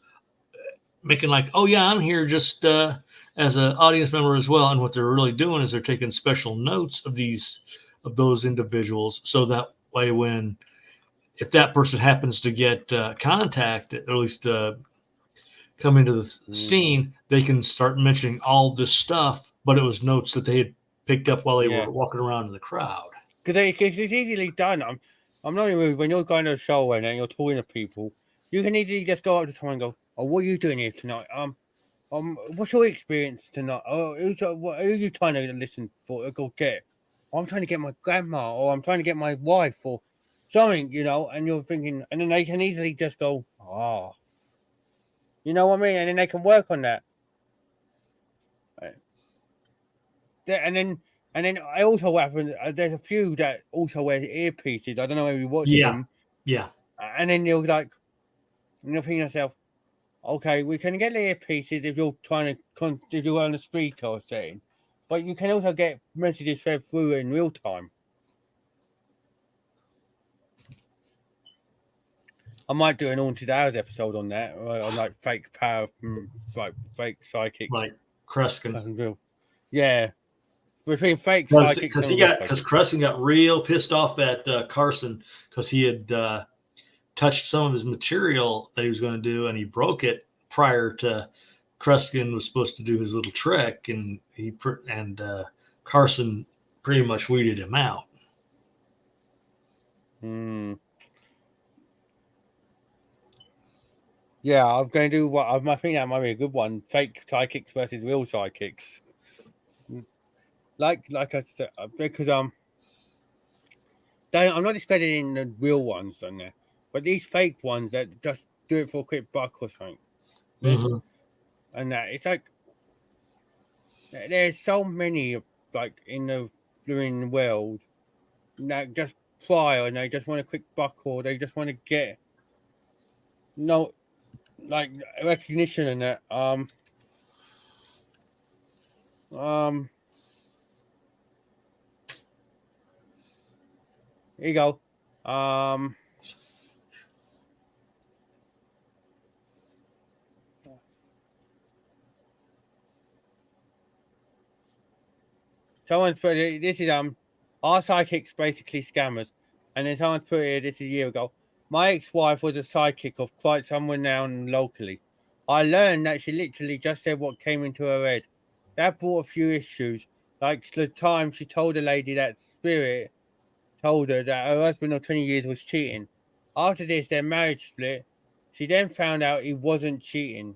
making like, oh yeah, I'm here just as an audience member as well. And what they're really doing is they're taking special notes of those individuals, so that way when if that person happens to get contact, or at least come into the scene, they can start mentioning all this stuff, but it was notes that they had picked up while they were walking around in the crowd. Because it's easily done. I'm not even when you're going to a show and you're talking to people, you can easily just go up to someone and go, "Oh, what are you doing here tonight? What's your experience tonight? Oh, who are you trying to listen for? Go get? Oh, I'm trying to get my grandma, or I'm trying to get my wife, or something, you know." And you're thinking, and then they can easily just go, "Ah." You know what I mean? And then they can work on that. Right. And then I also what happens. There's a few that also wear earpieces. I don't know if you watch them. Yeah. And then you're like, you're thinking to yourself, okay, we can get the earpieces if you're trying to if you're on a speaker setting, but you can also get messages fed through in real time. I might do an Haunted Hours episode on that, on like fake power, like fake psychics, like Kreskin. Yeah, between fake psychics because Kreskin got real pissed off at Carson because he had touched some of his material that he was going to do, and he broke it prior to Kreskin was supposed to do his little trick, and Carson pretty much weeded him out. Yeah, I'm going to do what I think that might be a good one: fake psychics versus real psychics. Like I said, because I'm not discrediting the real ones on there, but these fake ones that just do it for a quick buck or something. And that it's like there's so many like in the world that just fly and they just want a quick buck, or they just want to get like recognition and that. Here you go. Someone put it, this is our psychics basically scammers, and then someone put it this a year ago. My ex-wife was a psychic of quite someone known locally. I learned that she literally just said what came into her head. That brought a few issues, like the time she told a lady that spirit told her that her husband of 20 years was cheating. After this, their marriage split. She then found out he wasn't cheating.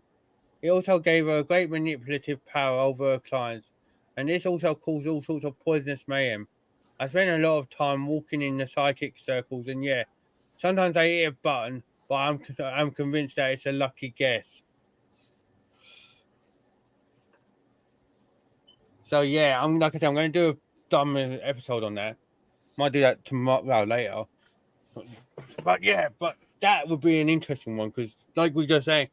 It also gave her a great manipulative power over her clients, and this also caused all sorts of poisonous mayhem. I spent a lot of time walking in the psychic circles, and yeah, sometimes I hit a button, but I'm convinced that it's a lucky guess. So yeah, like I said, I'm going to do a dumb episode on that. Might do that tomorrow, well, later. But yeah, but that would be an interesting one because, like we just saying,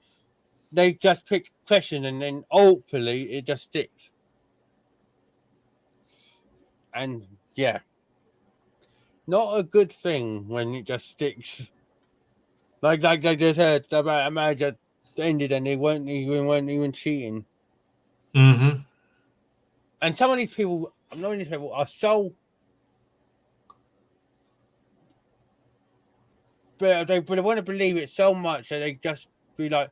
they just pick question and then hopefully it just sticks. And yeah, not a good thing when it just sticks. Like they just heard about a marriage that ended and they weren't even cheating. And some of these people, I'm not these people, are so. But they want to believe it so much that they just be like,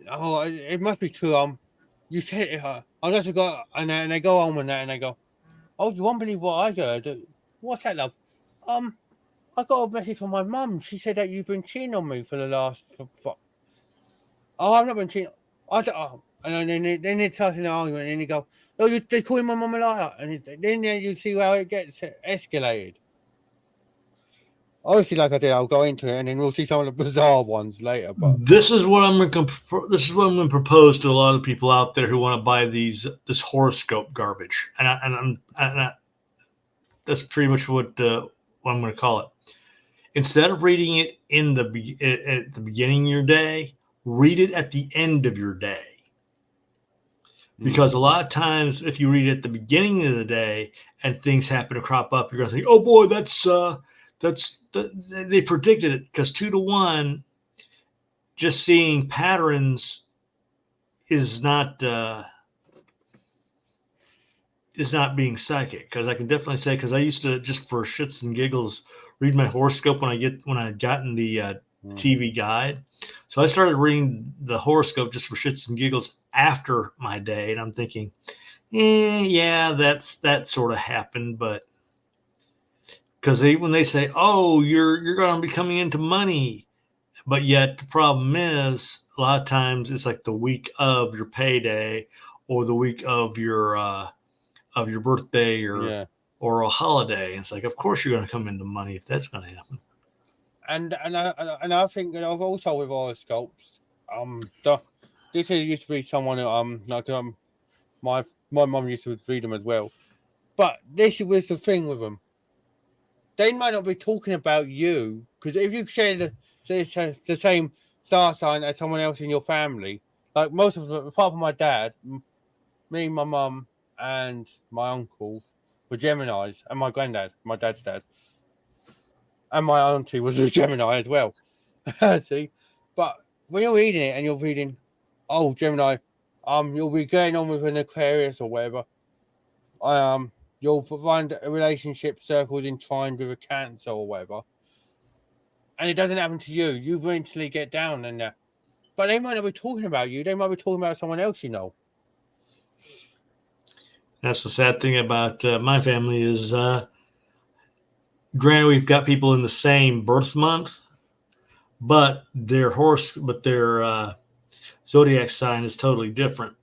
"Oh, it must be true." You said it. I just got, and they go on with that, and they go, "Oh, you won't believe what I heard. What's that, love? I got a message from my mum. She said that you've been cheating on me for the last. Oh, I've not been cheating. I don't." Oh. And then it starts an argument, and then you go, "Oh, they're calling my mum a liar," and then you see how it gets escalated. Obviously, like I said, I'll go into it, and then we'll see some of the bizarre ones later. But this is what I'm going to propose to a lot of people out there who want to buy this horoscope garbage. And that's pretty much what I'm going to call it. Instead of reading it at the beginning of your day, read it at the end of your day. Because a lot of times, if you read it at the beginning of the day and things happen to crop up, you're going to think, "Oh boy, they predicted it." Because 2-to-1, just seeing patterns is not being psychic. Because I can definitely say, because I used to, just for shits and giggles, read my horoscope when I had gotten the TV guide. So I started reading the horoscope just for shits and giggles after my day, and I'm thinking, yeah, that sort of happened, but because when they say, "Oh, you're going to be coming into money," but yet the problem is a lot of times it's like the week of your payday or the week of your birthday or a holiday. It's like, of course you're going to come into money if that's going to happen. And I think that I've also with horoscopes, this used to be someone my mum used to read them as well, but this was the thing with them. They might not be talking about you, because if you share the same star sign as someone else in your family, like most of them, apart from my dad, me, my mum, and my uncle were Geminis, and my granddad, my dad's dad. And my auntie was a Gemini as well. See? But when you're reading it and you're reading, "Oh, Gemini, you'll be getting on with an Aquarius or whatever. You'll find a relationship circles entwined with a Cancer or whatever." And it doesn't happen to you. You eventually get down and but they might not be talking about you. They might be talking about someone else you know. That's the sad thing about my family is, granted, we've got people in the same birth month, but their zodiac sign is totally different.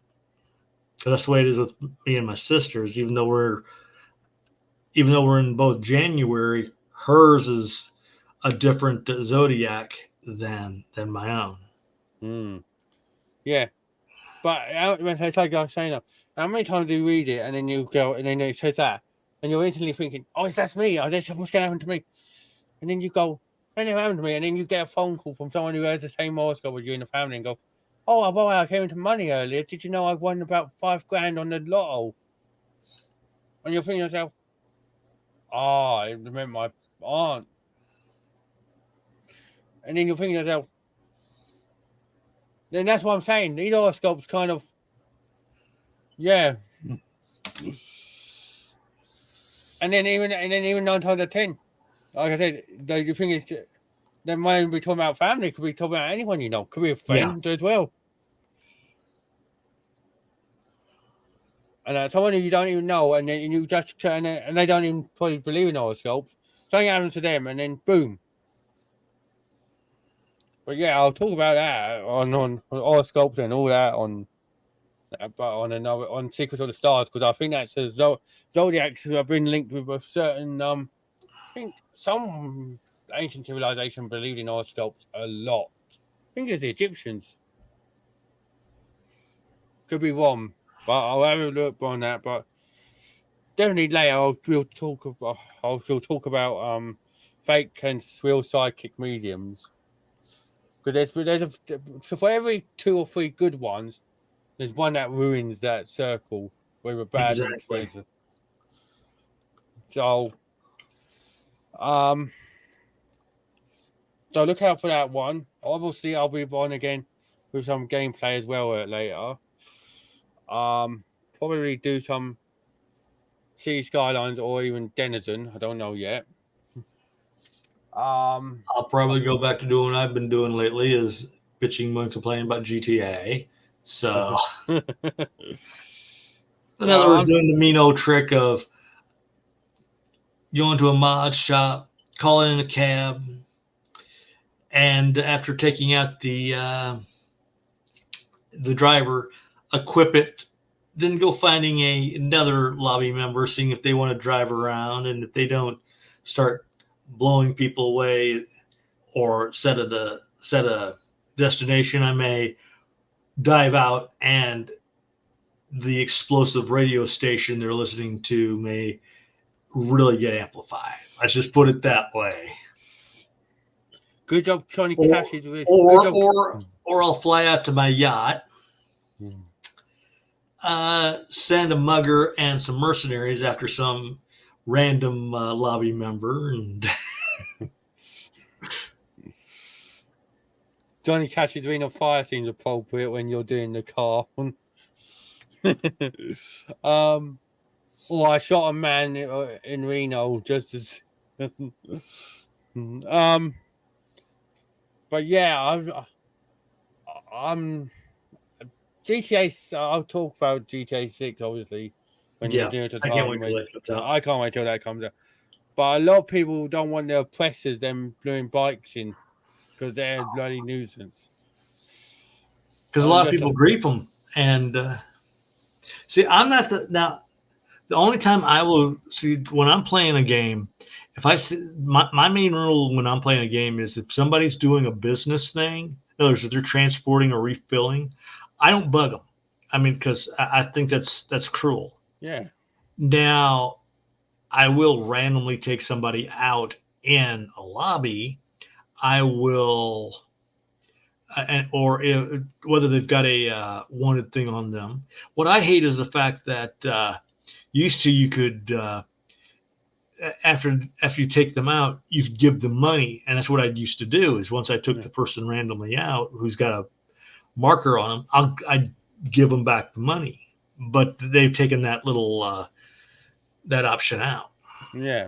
Because that's the way it is with me and my sisters. Even though we're in both January, hers is a different zodiac than my own. Yeah, but it's like I was saying, how many times do you read it and then you go and then it says that, and you're instantly thinking, "Oh, that's me. Oh, what's going to happen to me?" And then you go, "That never happened to me." And then you get a phone call from someone who has the same horoscope as you in the family and go, "Oh, boy, I came into money earlier. Did you know I won about $5,000 on the lotto?" And you're thinking to yourself, "Oh, I remember my aunt." And then you're thinking to yourself, then that's what I'm saying. These horoscopes kind of, yeah. And then even 9 times out of 10, like I said, you think it's, they might even be talking about family. Could be talking about anyone you know. Could be a friend as well. And someone who you don't even know, and then you just and they don't even probably believe in horoscopes. Something happens to them, and then boom. But yeah, I'll talk about that on horoscopes and all that on Secrets of the Stars, because I think that's zodiacs have been linked with a certain I think some ancient civilization believed in horoscopes a lot. I think it's the Egyptians. Could be wrong, but I'll have a look on that. But definitely later we'll talk about fake and real psychic mediums. Because for every 2 or 3 good ones, there's one that ruins that circle with a bad experience. So look out for that one. Obviously, I'll be on again with some gameplay as well later. Probably do some City Skylines or even Denizen. I don't know yet. I'll probably go back to doing what I've been doing lately, is bitching and complaining about GTA. So, in other words, doing the mean old trick of going to a mod shop, calling in a cab, and after taking out the driver, equip it, then go finding another lobby member, seeing if they want to drive around, and if they don't, start blowing people away or set a destination, I may dive out, and the explosive radio station they're listening to may really get amplified. Let's just put it that way. Good job, Johnny Cash is with. Good Or job. or I'll fly out to my yacht, send a mugger and some mercenaries after some random lobby member, and Johnny Cash's Ring of Fire seems appropriate when you're doing the car. Or I shot a man in Reno just as. But yeah, I'm GTA. I'll talk about GTA 6 obviously when yeah, near to I can't time. wait till that comes out. I can't wait till that comes out. But a lot of people don't want their oppressors them blowing bikes in because they're a bloody nuisance. Because a lot of people grief them, and see, I'm not now. The only time I will see when I'm playing a game, if I see my main rule when I'm playing a game is if somebody's doing a business thing, in other words, if they're transporting or refilling, I don't bug them. I mean, because I think that's cruel. Yeah. Now, I will randomly take somebody out in a lobby. I will, whether they've got a wanted thing on them. What I hate is the fact that used to you could after you take them out, you could give them money, and that's what I used to do. Is once I took the person randomly out who's got a marker on them, I'd give them back the money. But they've taken that little that option out. Yeah.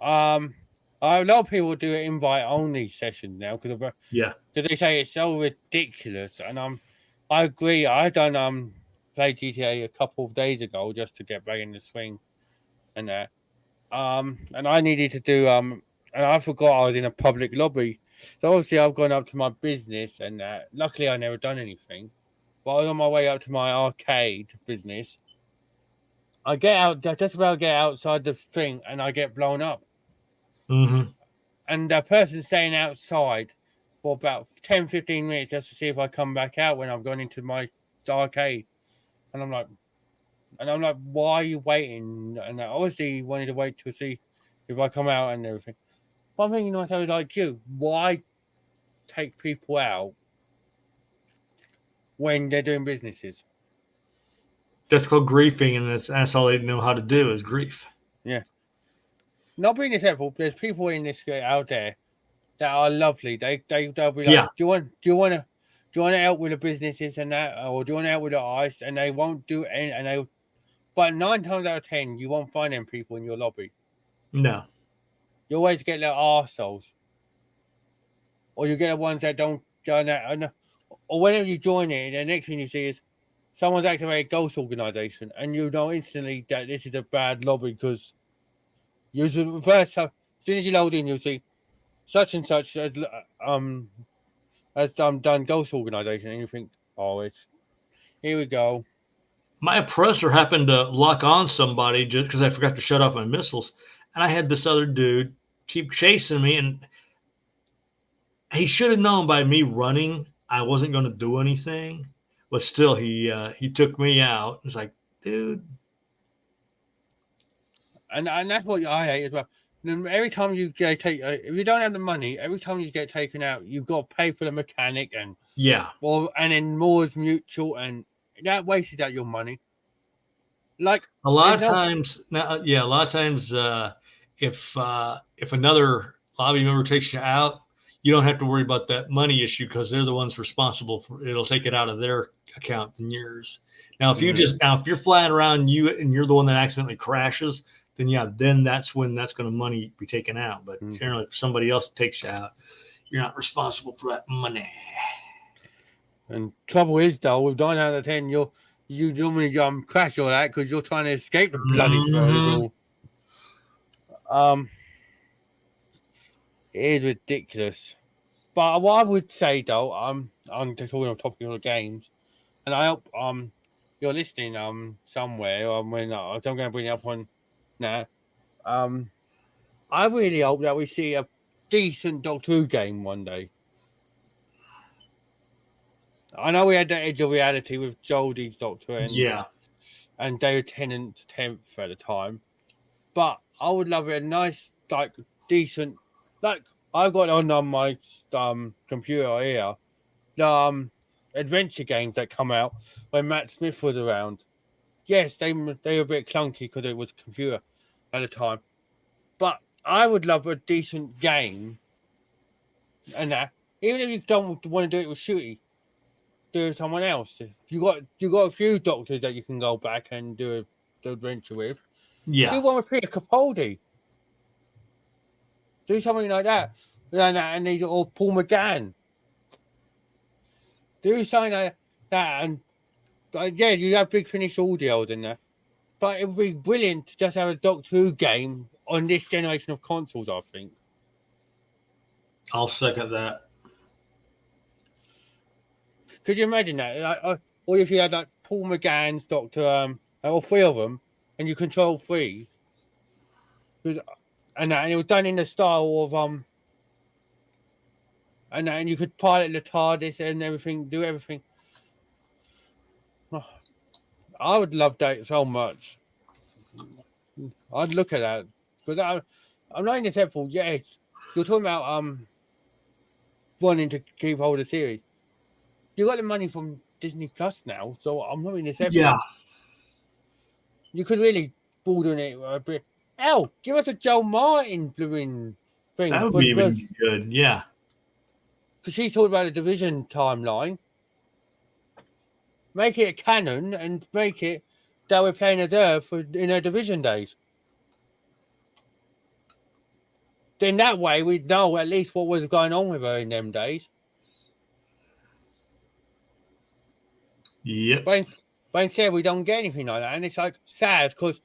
A lot of people do an invite only session now because they say it's so ridiculous, and I agree. I done played GTA a couple of days ago just to get back in the swing, and that and I needed to do and I forgot I was in a public lobby, so obviously I've gone up to my business, and luckily I never done anything, but I was on my way up to my arcade business. I get out, just about get outside the thing, and I get blown up. Mm-hmm. And the person's staying outside for about 10-15 minutes just to see if I come back out when I've gone into my arcade. And I'm like, why are you waiting? And I obviously wanted to wait to see if I come out and everything. But I'm thinking to myself, like you, why take people out when they're doing businesses? That's called griefing, and that's all they know how to do is grief. Yeah. Not being disrespectful, there's people in this out there that are lovely. They'll be like, do you want to help with the businesses and that, or do you want to help with the ice? And they won't do any, but 9 times out of 10, you won't find them people in your lobby. No, you always get little arseholes, or you get the ones that don't or whenever you join it, the next thing you see is someone's activated a ghost organization, and you know instantly that this is a bad lobby because you first as soon as you load in, you'll see such and such has done ghost organization, and you think, oh, it's here we go. My oppressor happened to lock on somebody just because I forgot to shut off my missiles, and I had this other dude keep chasing me, and he should have known by me running I wasn't going to do anything, but still he took me out. It's like, dude, and that's what I hate as well. Every time you get if you don't have the money, every time you get taken out, you've got to pay for the mechanic and and then Moore's Mutual, and that wasted out your money. Like a lot of times, if another lobby member takes you out, you don't have to worry about that money issue because they're the ones responsible for it'll take it out of their account than yours. Now, if if you're flying around and you're the one that accidentally crashes, then that's when that's going to money be taken out. But generally, if somebody else takes you out, you're not responsible for that money. And trouble is, though, with 9 out of 10, you normally crash all that because you're trying to escape the bloody vertical. It is ridiculous. But what I would say, though, I'm talking on topic of the games, and I hope you're listening somewhere when I'm going to bring it up on now. I really hope that we see a decent Doctor Who game one day. I know we had the Edge of Reality with Jodie's Doctor and David Tennant's 10th at the time, but I would love a nice, like, decent, like, I got on my computer here, the adventure games that come out when Matt Smith was around. Yes, they were a bit clunky because it was computer at the time, but I would love a decent game, and that even if you don't want to do it with Shooty, do it with someone else. You got a few doctors that you can go back and do the adventure with. Yeah. Do one with Peter Capaldi. Do something like that. And they or Paul McGann. Do something like that, and yeah, you have Big Finish audios in there. But it would be brilliant to just have a Doctor Who game on this generation of consoles, I think. I'll second that. Could you imagine that? Like, or if you had like Paul McGann's Doctor, all three of them, and you control three, and it was done in the style of and you could pilot the TARDIS and everything, do everything. I would love that so much. I'd look at that because I'm not in this for. Yeah, you're talking about wanting to keep hold of the series. You got the money from Disney Plus now, so I'm not in this Yeah. You could really broaden it a bit. Hell, give us a Joe Martin blooming thing. That would be even good. Yeah. Because she's talking about the Division timeline. Make it a canon and make it that we're playing as Earth in her Division days. Then that way we'd know at least what was going on with her in them days. Yep. But instead we don't get anything like that, and it's like sad because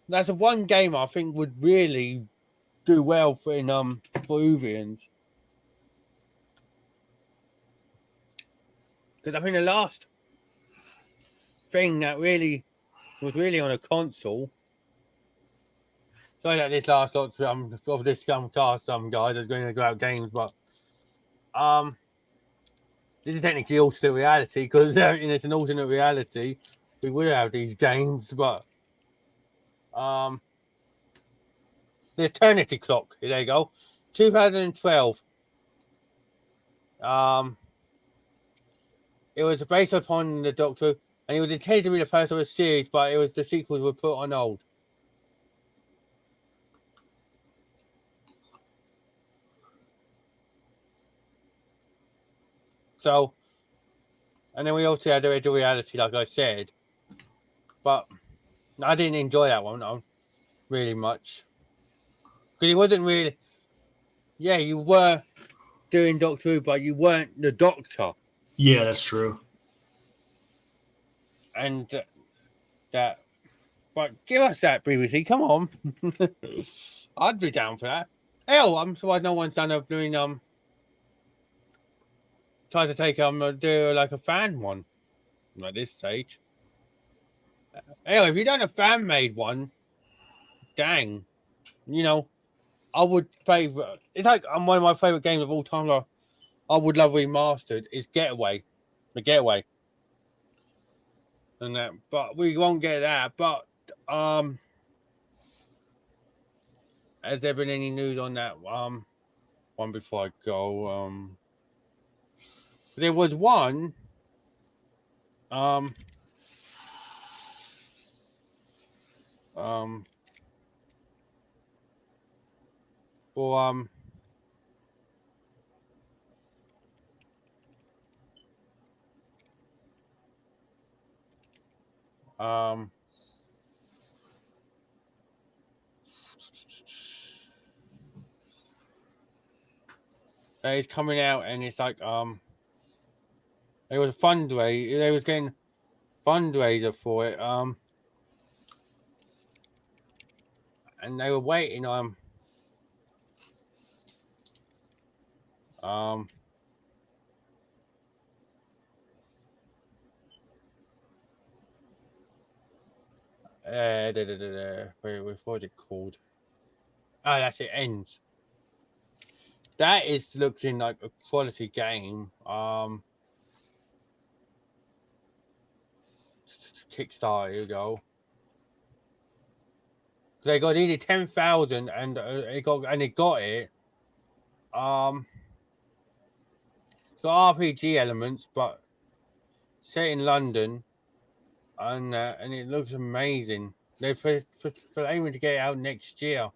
that's the one game I think would really do well for Uvians. Because I think the last thing that really was really on a console. Sorry that this last lot of this cast, guys is going to go out games, but this is technically alternate reality because it's an alternate reality. We would have these games, but the Eternity Clock. There you go, 2012. It was based upon the Doctor, and it was intended to be the first of a series, but the sequels were put on hold. So, and then we also had the Edge of Reality, like I said, but I didn't enjoy that one really much because it wasn't really. Yeah, you were doing Doctor Who, but you weren't the Doctor. Yeah, that's true. And that, but give us that BBC. Come on, I'd be down for that. Hell, I'm surprised no one's done doing try to take do like a fan one at this stage. Hell, if you done a fan made one, dang, I would favor. It's like one of my favorite games of all time. I would love remastered is Getaway, the Getaway, and that. But we won't get that. But has there been any news on that one before I go? There was one. For that is coming out, and it's like it was a fundraiser. They was getting fundraiser for it. And they were waiting on what was it called? Oh, that's it. Ends. That looks in like a quality game. Kickstarter, here you go. They needed 10,000, and it got it. It's got RPG elements, but set in London, and it looks amazing. They're aiming to get it out next year.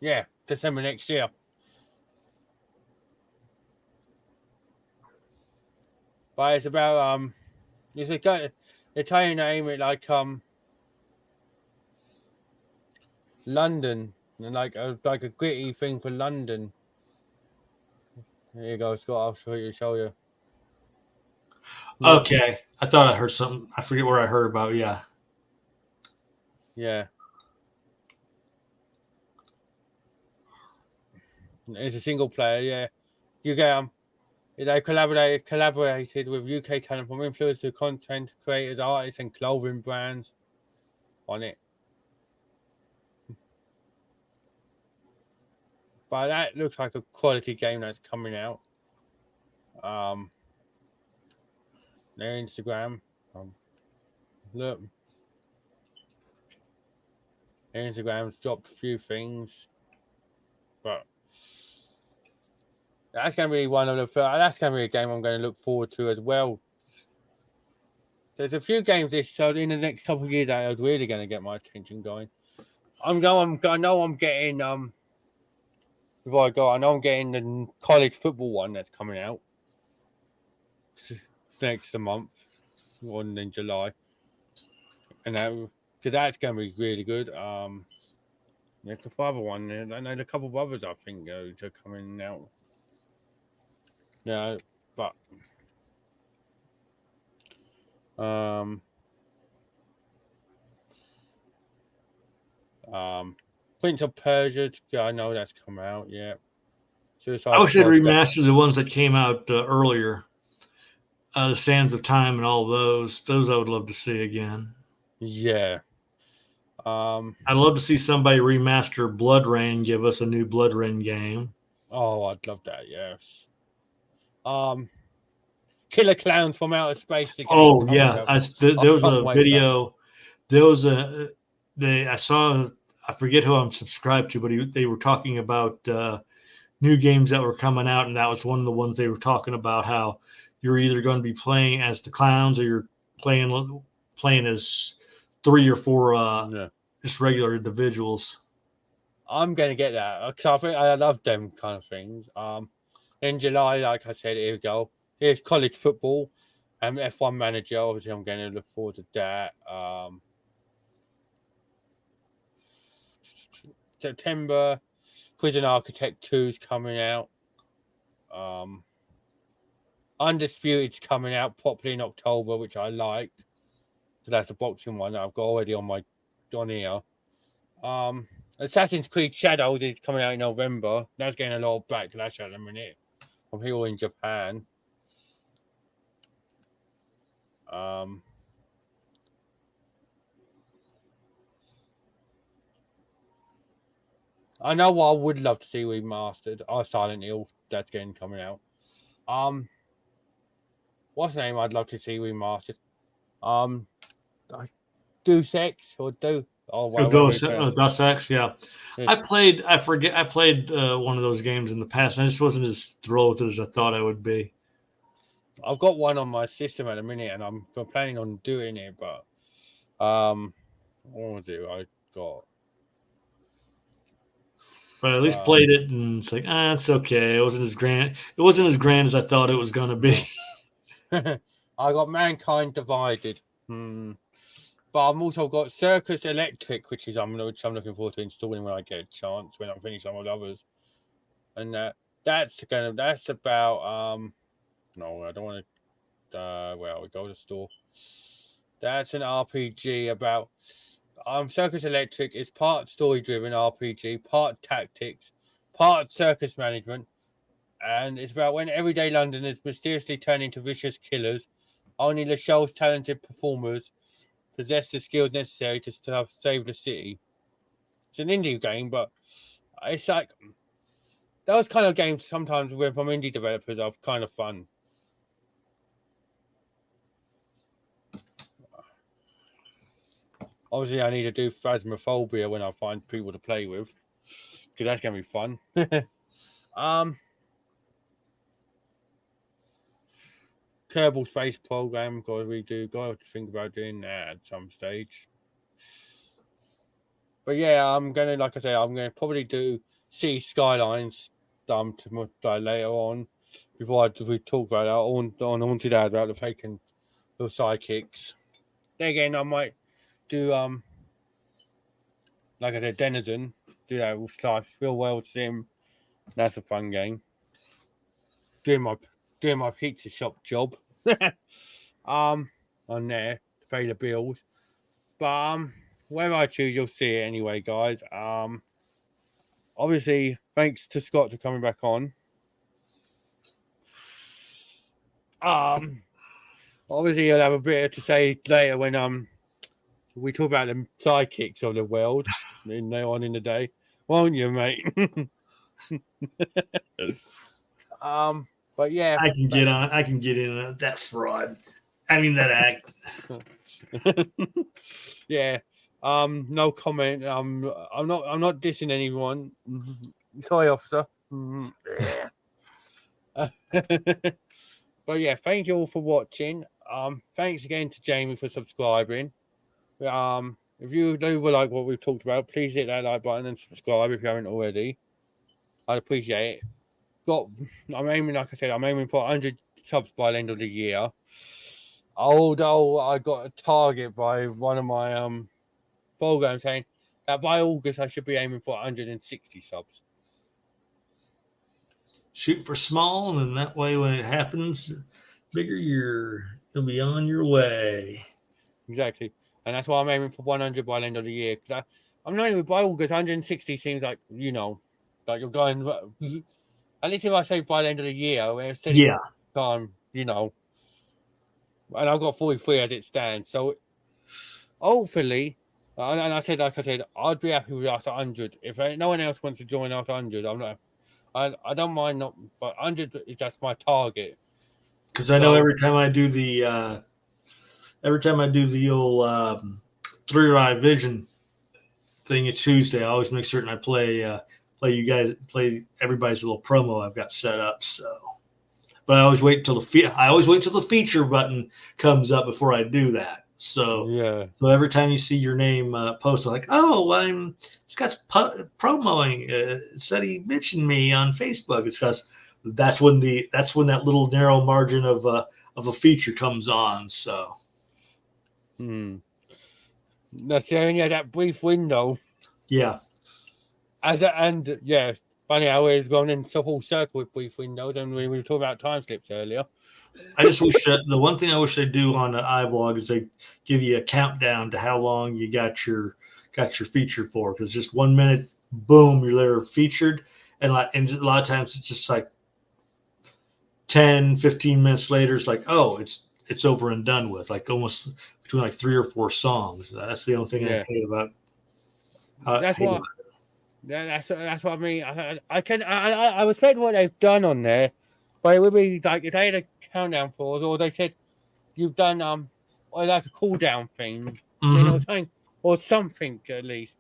Yeah, December next year. But it's about they're trying to aim it like London, and like a gritty thing for London. There you go, Scott. I'll show you. Look. Okay, I thought I heard something. I forget where I heard about. Yeah. Yeah. It's a single player. Yeah, you get they collaborated with UK talent from influencers to content creators, artists, and clothing brands on it. But that looks like a quality game that's coming out. Their Instagram. Look. Their Instagram's dropped a few things. But that's going to be that's going to be a game I'm going to look forward to as well. There's a few games so in the next couple of years that are really going to get my attention going. I know I'm getting before I go, I know I'm getting the college football one that's coming out next month, one in July, and that's going to be really good. There's the other one, and a couple of others I think are coming out. Yeah, but Prince of Persia, I know that's come out. Yeah, I wish they'd remastered the ones that came out earlier. The Sands of Time and all those I would love to see again. Yeah. I'd love to see somebody remaster Blood Rain, give us a new Blood Rain game. Oh, I'd love that. Yes. Killer Clowns from Outer Space. Oh yeah, there was a video. There was I saw. I forget who I'm subscribed to, but they were talking about new games that were coming out, and that was one of the ones they were talking about. How you're either going to be playing as the clowns, or you're playing as 3 or 4 just regular individuals. I'm going to get that because I love them kind of things. In July, like I said, here we go. Here's college football and F1 Manager. Obviously, I'm going to look forward to that. September, Prison Architect 2 is coming out. Undisputed's coming out properly in October, which I like. So that's a boxing one that I've got already on here. Assassin's Creed Shadows is coming out in November. That's getting a lot of backlash at the minute from people in Japan. I know what I would love to see remastered. Silent Hill, that's coming out. What's the name I'd love to see remastered? Deus Ex or Do. Deus Ex, yeah. I played one of those games in the past, and I just wasn't as thrilled as I thought I would be. I've got one on my system at the minute, and I'm planning on doing it, but what was it I got? But I at least played it, and it's like, it's okay. It wasn't as grand. It wasn't as grand as I thought it was going to be. I got Mankind Divided. But I've also got Circus Electric, which I'm looking forward to installing when I get a chance, when I'm finished on the others. And that's about no, I don't want to we go to the store. That's an RPG about Circus Electric is part story driven RPG, part tactics, part circus management, and it's about when everyday Londoners mysteriously turn into vicious killers. Only the show's talented performers possess the skills necessary to save the city. It's an indie game, but it's like those kind of games sometimes from indie developers are kind of fun. obviously I need to do Phasmophobia when I find people to play with, because that's gonna be fun. Kerbal Space Program, got to think about doing that at some stage. But yeah, I'm gonna, like I say, I'm gonna probably do City Skylines later on, before we talk about that on Haunted Ad about the fake and the sidekicks. Then again, I might do like I said, Denizen, do that with Real World Sim. That's a fun game. Doing my pizza shop job. On there to pay the bills. But whatever I choose, you'll see it anyway, guys. Obviously, thanks to Scott for coming back on. Obviously, you'll have a bit to say later when we talk about the sidekicks of the world in the day, won't you, mate? But yeah, I can get on. I can get in that fraud. I mean that act. Yeah. No comment. I'm not dissing anyone. Sorry, officer. But yeah, thank you all for watching. Thanks again to Jamie for subscribing. If you do like what we've talked about, please hit that like button and subscribe if you haven't already. I'd appreciate it. I'm aiming, like I said, I'm aiming for 100 subs by the end of the year. Although I got a target by one of my programs saying that by August I should be aiming for 160 subs. Shoot for small, and then that way when it happens, bigger you'll be on your way. Exactly. And that's why I'm aiming for 100 by the end of the year. I'm not even by August, 160 seems like, like you're going, at least if I say by the end of the year, instead of time, and I've got 43 as it stands. So hopefully, and I said, like I said, I'd be happy with after 100. If no one else wants to join after 100, I don't mind not, but 100 is just my target. Because I know every time I do the old 3-Eye Vision thing at Tuesday, I always make certain I play everybody's little promo I've got set up. So, but I always wait until the feature button comes up before I do that. So yeah. So every time you see your name posted, like, oh, Scott's promoing. Said he mentioned me on Facebook. It's because that's when that little narrow margin of a feature comes on. So. That's only that brief window. Yeah. Funny how we've gone into a whole circle with brief windows, and we were talking about time slips earlier. I just wish the one thing I wish they do on the iVlog is they give you a countdown to how long you got your feature for. Because just 1 minute, boom, you're there featured, and a lot of times it's just like 10, 15 minutes later, it's like, oh, it's over and done with. Like almost between like 3 or 4 songs. That's the only thing I hate about. That's what I mean. I respect what they've done on there, but it would be like if they had a countdown for us, or they said you've done or like a cool down thing, or something at least.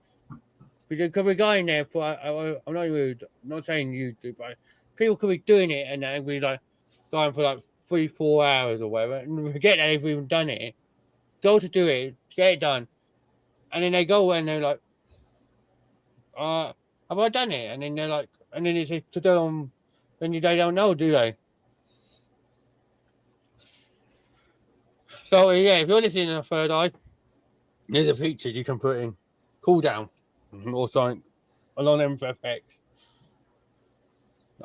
Because we're going there for I'm not rude, I'm not saying you do, but people could be doing it and then we like going for like 3-4 hours or whatever, and we forget that they've even done it. Go to do it, get it done, and then they go and they're like, have I done it? And then they're like, and then it's to do on, then they don't know, do they? So yeah, if you're listening to Third Eye, there's a feature you can put in, cool down, or something along them effects.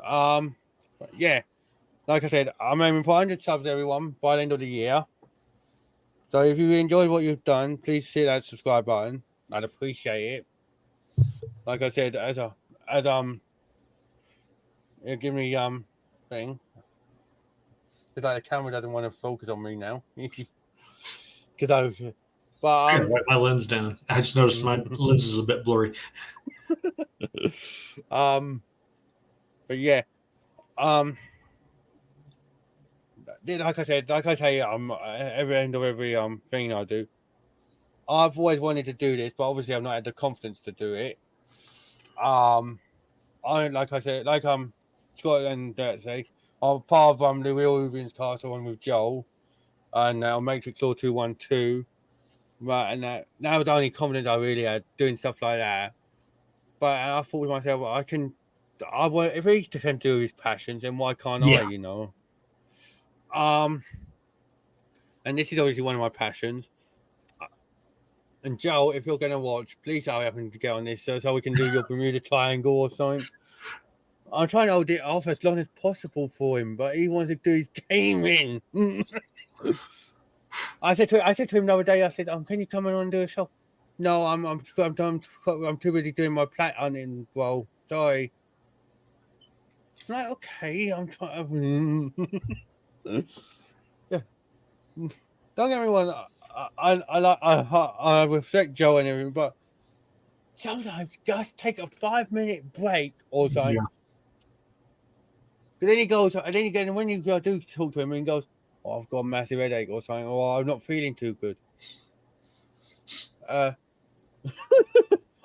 Yeah, like I said, I'm aiming for 100 subs, everyone, by the end of the year. So if you enjoyed what you've done, please hit that subscribe button. I'd appreciate it. Like I said, give me thing, because like the camera doesn't want to focus on me now. Because I wipe my lens down. I just noticed my lens is a bit blurry. But yeah, like I say, every end of every thing I do, I've always wanted to do this, but obviously I've not had the confidence to do it. Like I said, Scott and say, I'm part of the Real Ruben's Castle one with Joel, and Matrix Law 212. Right, and that was the only confidence I really had doing stuff like that. But I thought to myself, I want if he can do his passions, then why can't I? You know. And this is obviously one of my passions. And Joel, if you're going to watch, please hurry up and get on this so we can do your Bermuda Triangle or something. I'm trying to hold it off as long as possible for him, but he wants to do his gaming. I said to him the other day, I said, "Can you come on and do a show?" No, I'm too busy doing my plat hunting. Well, sorry. I'm like, okay, I'm trying. Yeah. Don't get me wrong. I respect Joe and everything, but sometimes just take a 5-minute break or something. Yeah. But then he goes, and then again, when you do talk to him, and he goes, "Oh, I've got a massive headache or something, or I'm not feeling too good."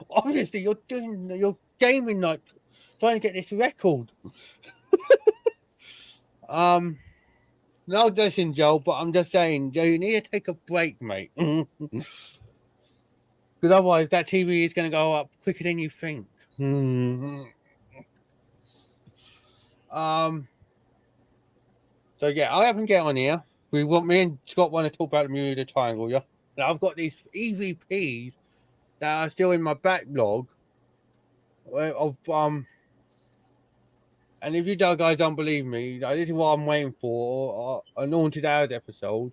Obviously, you're gaming like trying to get this record. No dissing, Joel, but I'm just saying, you need to take a break, mate. Because otherwise, that TV is going to go up quicker than you think. So yeah, I haven't get on here. Me and Scott want to talk about the Bermuda Triangle, yeah. And I've got these EVPs that are still in my backlog of And if you guys don't believe me, this is what I'm waiting for, an Haunted Hours episode.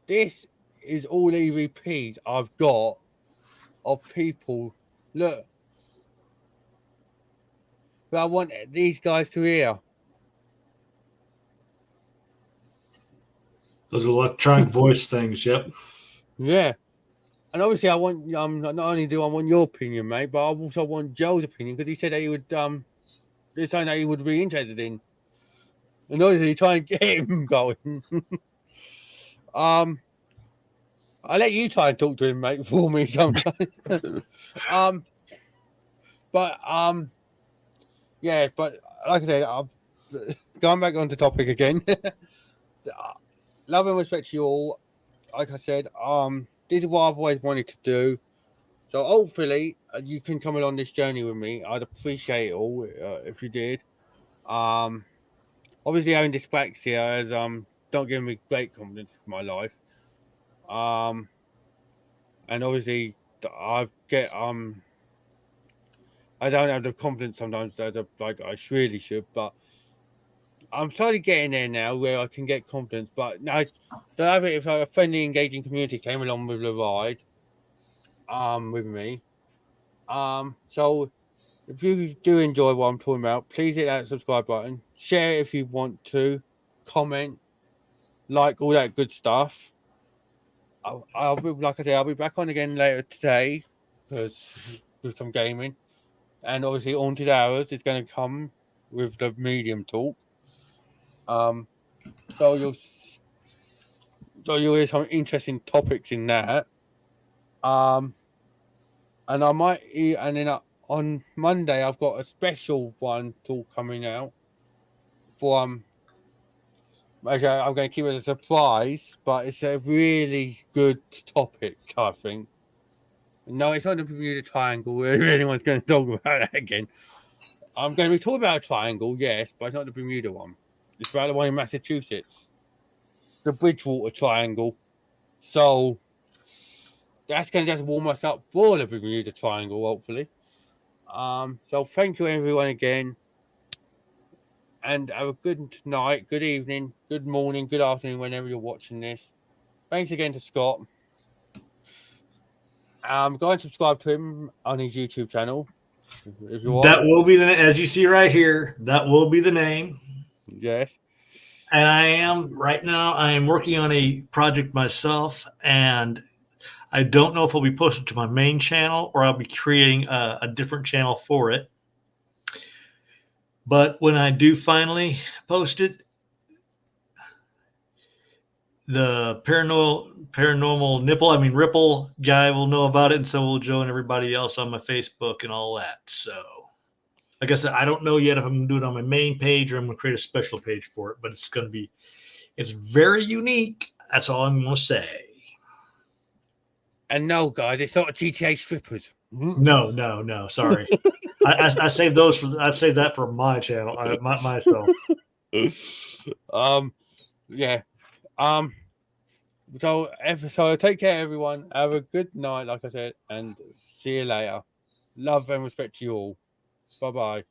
This is all EVPs I've got of people. Look, but I want these guys to hear. Those electronic voice things, yep. Yeah. And obviously I want not only do I want your opinion, mate, but I also want Joe's opinion, because he said that he would there's something that he would be interested in. And obviously try and get him going. I'll let you try and talk to him, mate, for me sometimes. Yeah, but like I said, going back on the topic again. Love and respect to you all. Like I said, this is what I've always wanted to do. So hopefully you can come along this journey with me. I'd appreciate it all if you did. Obviously having dyspraxia has don't give me great confidence in my life. And obviously I don't have the confidence sometimes as like I really should, but I'm slowly getting there now where I can get confidence. But now, if a friendly, engaging community came along with the ride, with me, so if you do enjoy what I'm talking about, please hit that subscribe button, share it if you want to, comment, like all that good stuff. I'll be, like I say, I'll be back on again later today because with some gaming, and obviously Haunted Hours is going to come with the medium talk. So you'll hear some interesting topics in that. And I might, and then on Monday I've got a special one talk coming out for actually, I'm going to keep it a surprise, but it's a really good topic, I think. No, it's not the Bermuda Triangle. If anyone's going to talk about that again, I'm going to be talking about a triangle, yes, but it's not the Bermuda one. It's about the one in Massachusetts, the Bridgewater Triangle. So that's going to just warm us up for the Bermuda Triangle, hopefully. So thank you everyone again, and have a good night, good evening, good morning, good afternoon, whenever you're watching this. Thanks again to Scott. Go and subscribe to him on his YouTube channel if you want. That will be as you see right here, that will be the name. Yes. And I am working on a project myself, and I don't know if it'll be posted to my main channel or I'll be creating a different channel for it. But when I do finally post it, the paranormal nipple, Ripple guy will know about it, and so will Joe and everybody else on my Facebook and all that. So, like I said, I don't know yet if I'm going to do it on my main page or I'm going to create a special page for it, but it's very unique. That's all I'm going to say. And no, guys, it's not GTA strippers. No. Sorry, I saved those for. I've saved that for my channel, myself. Yeah. So take care, everyone. Have a good night, like I said, and see you later. Love and respect to you all. Bye bye.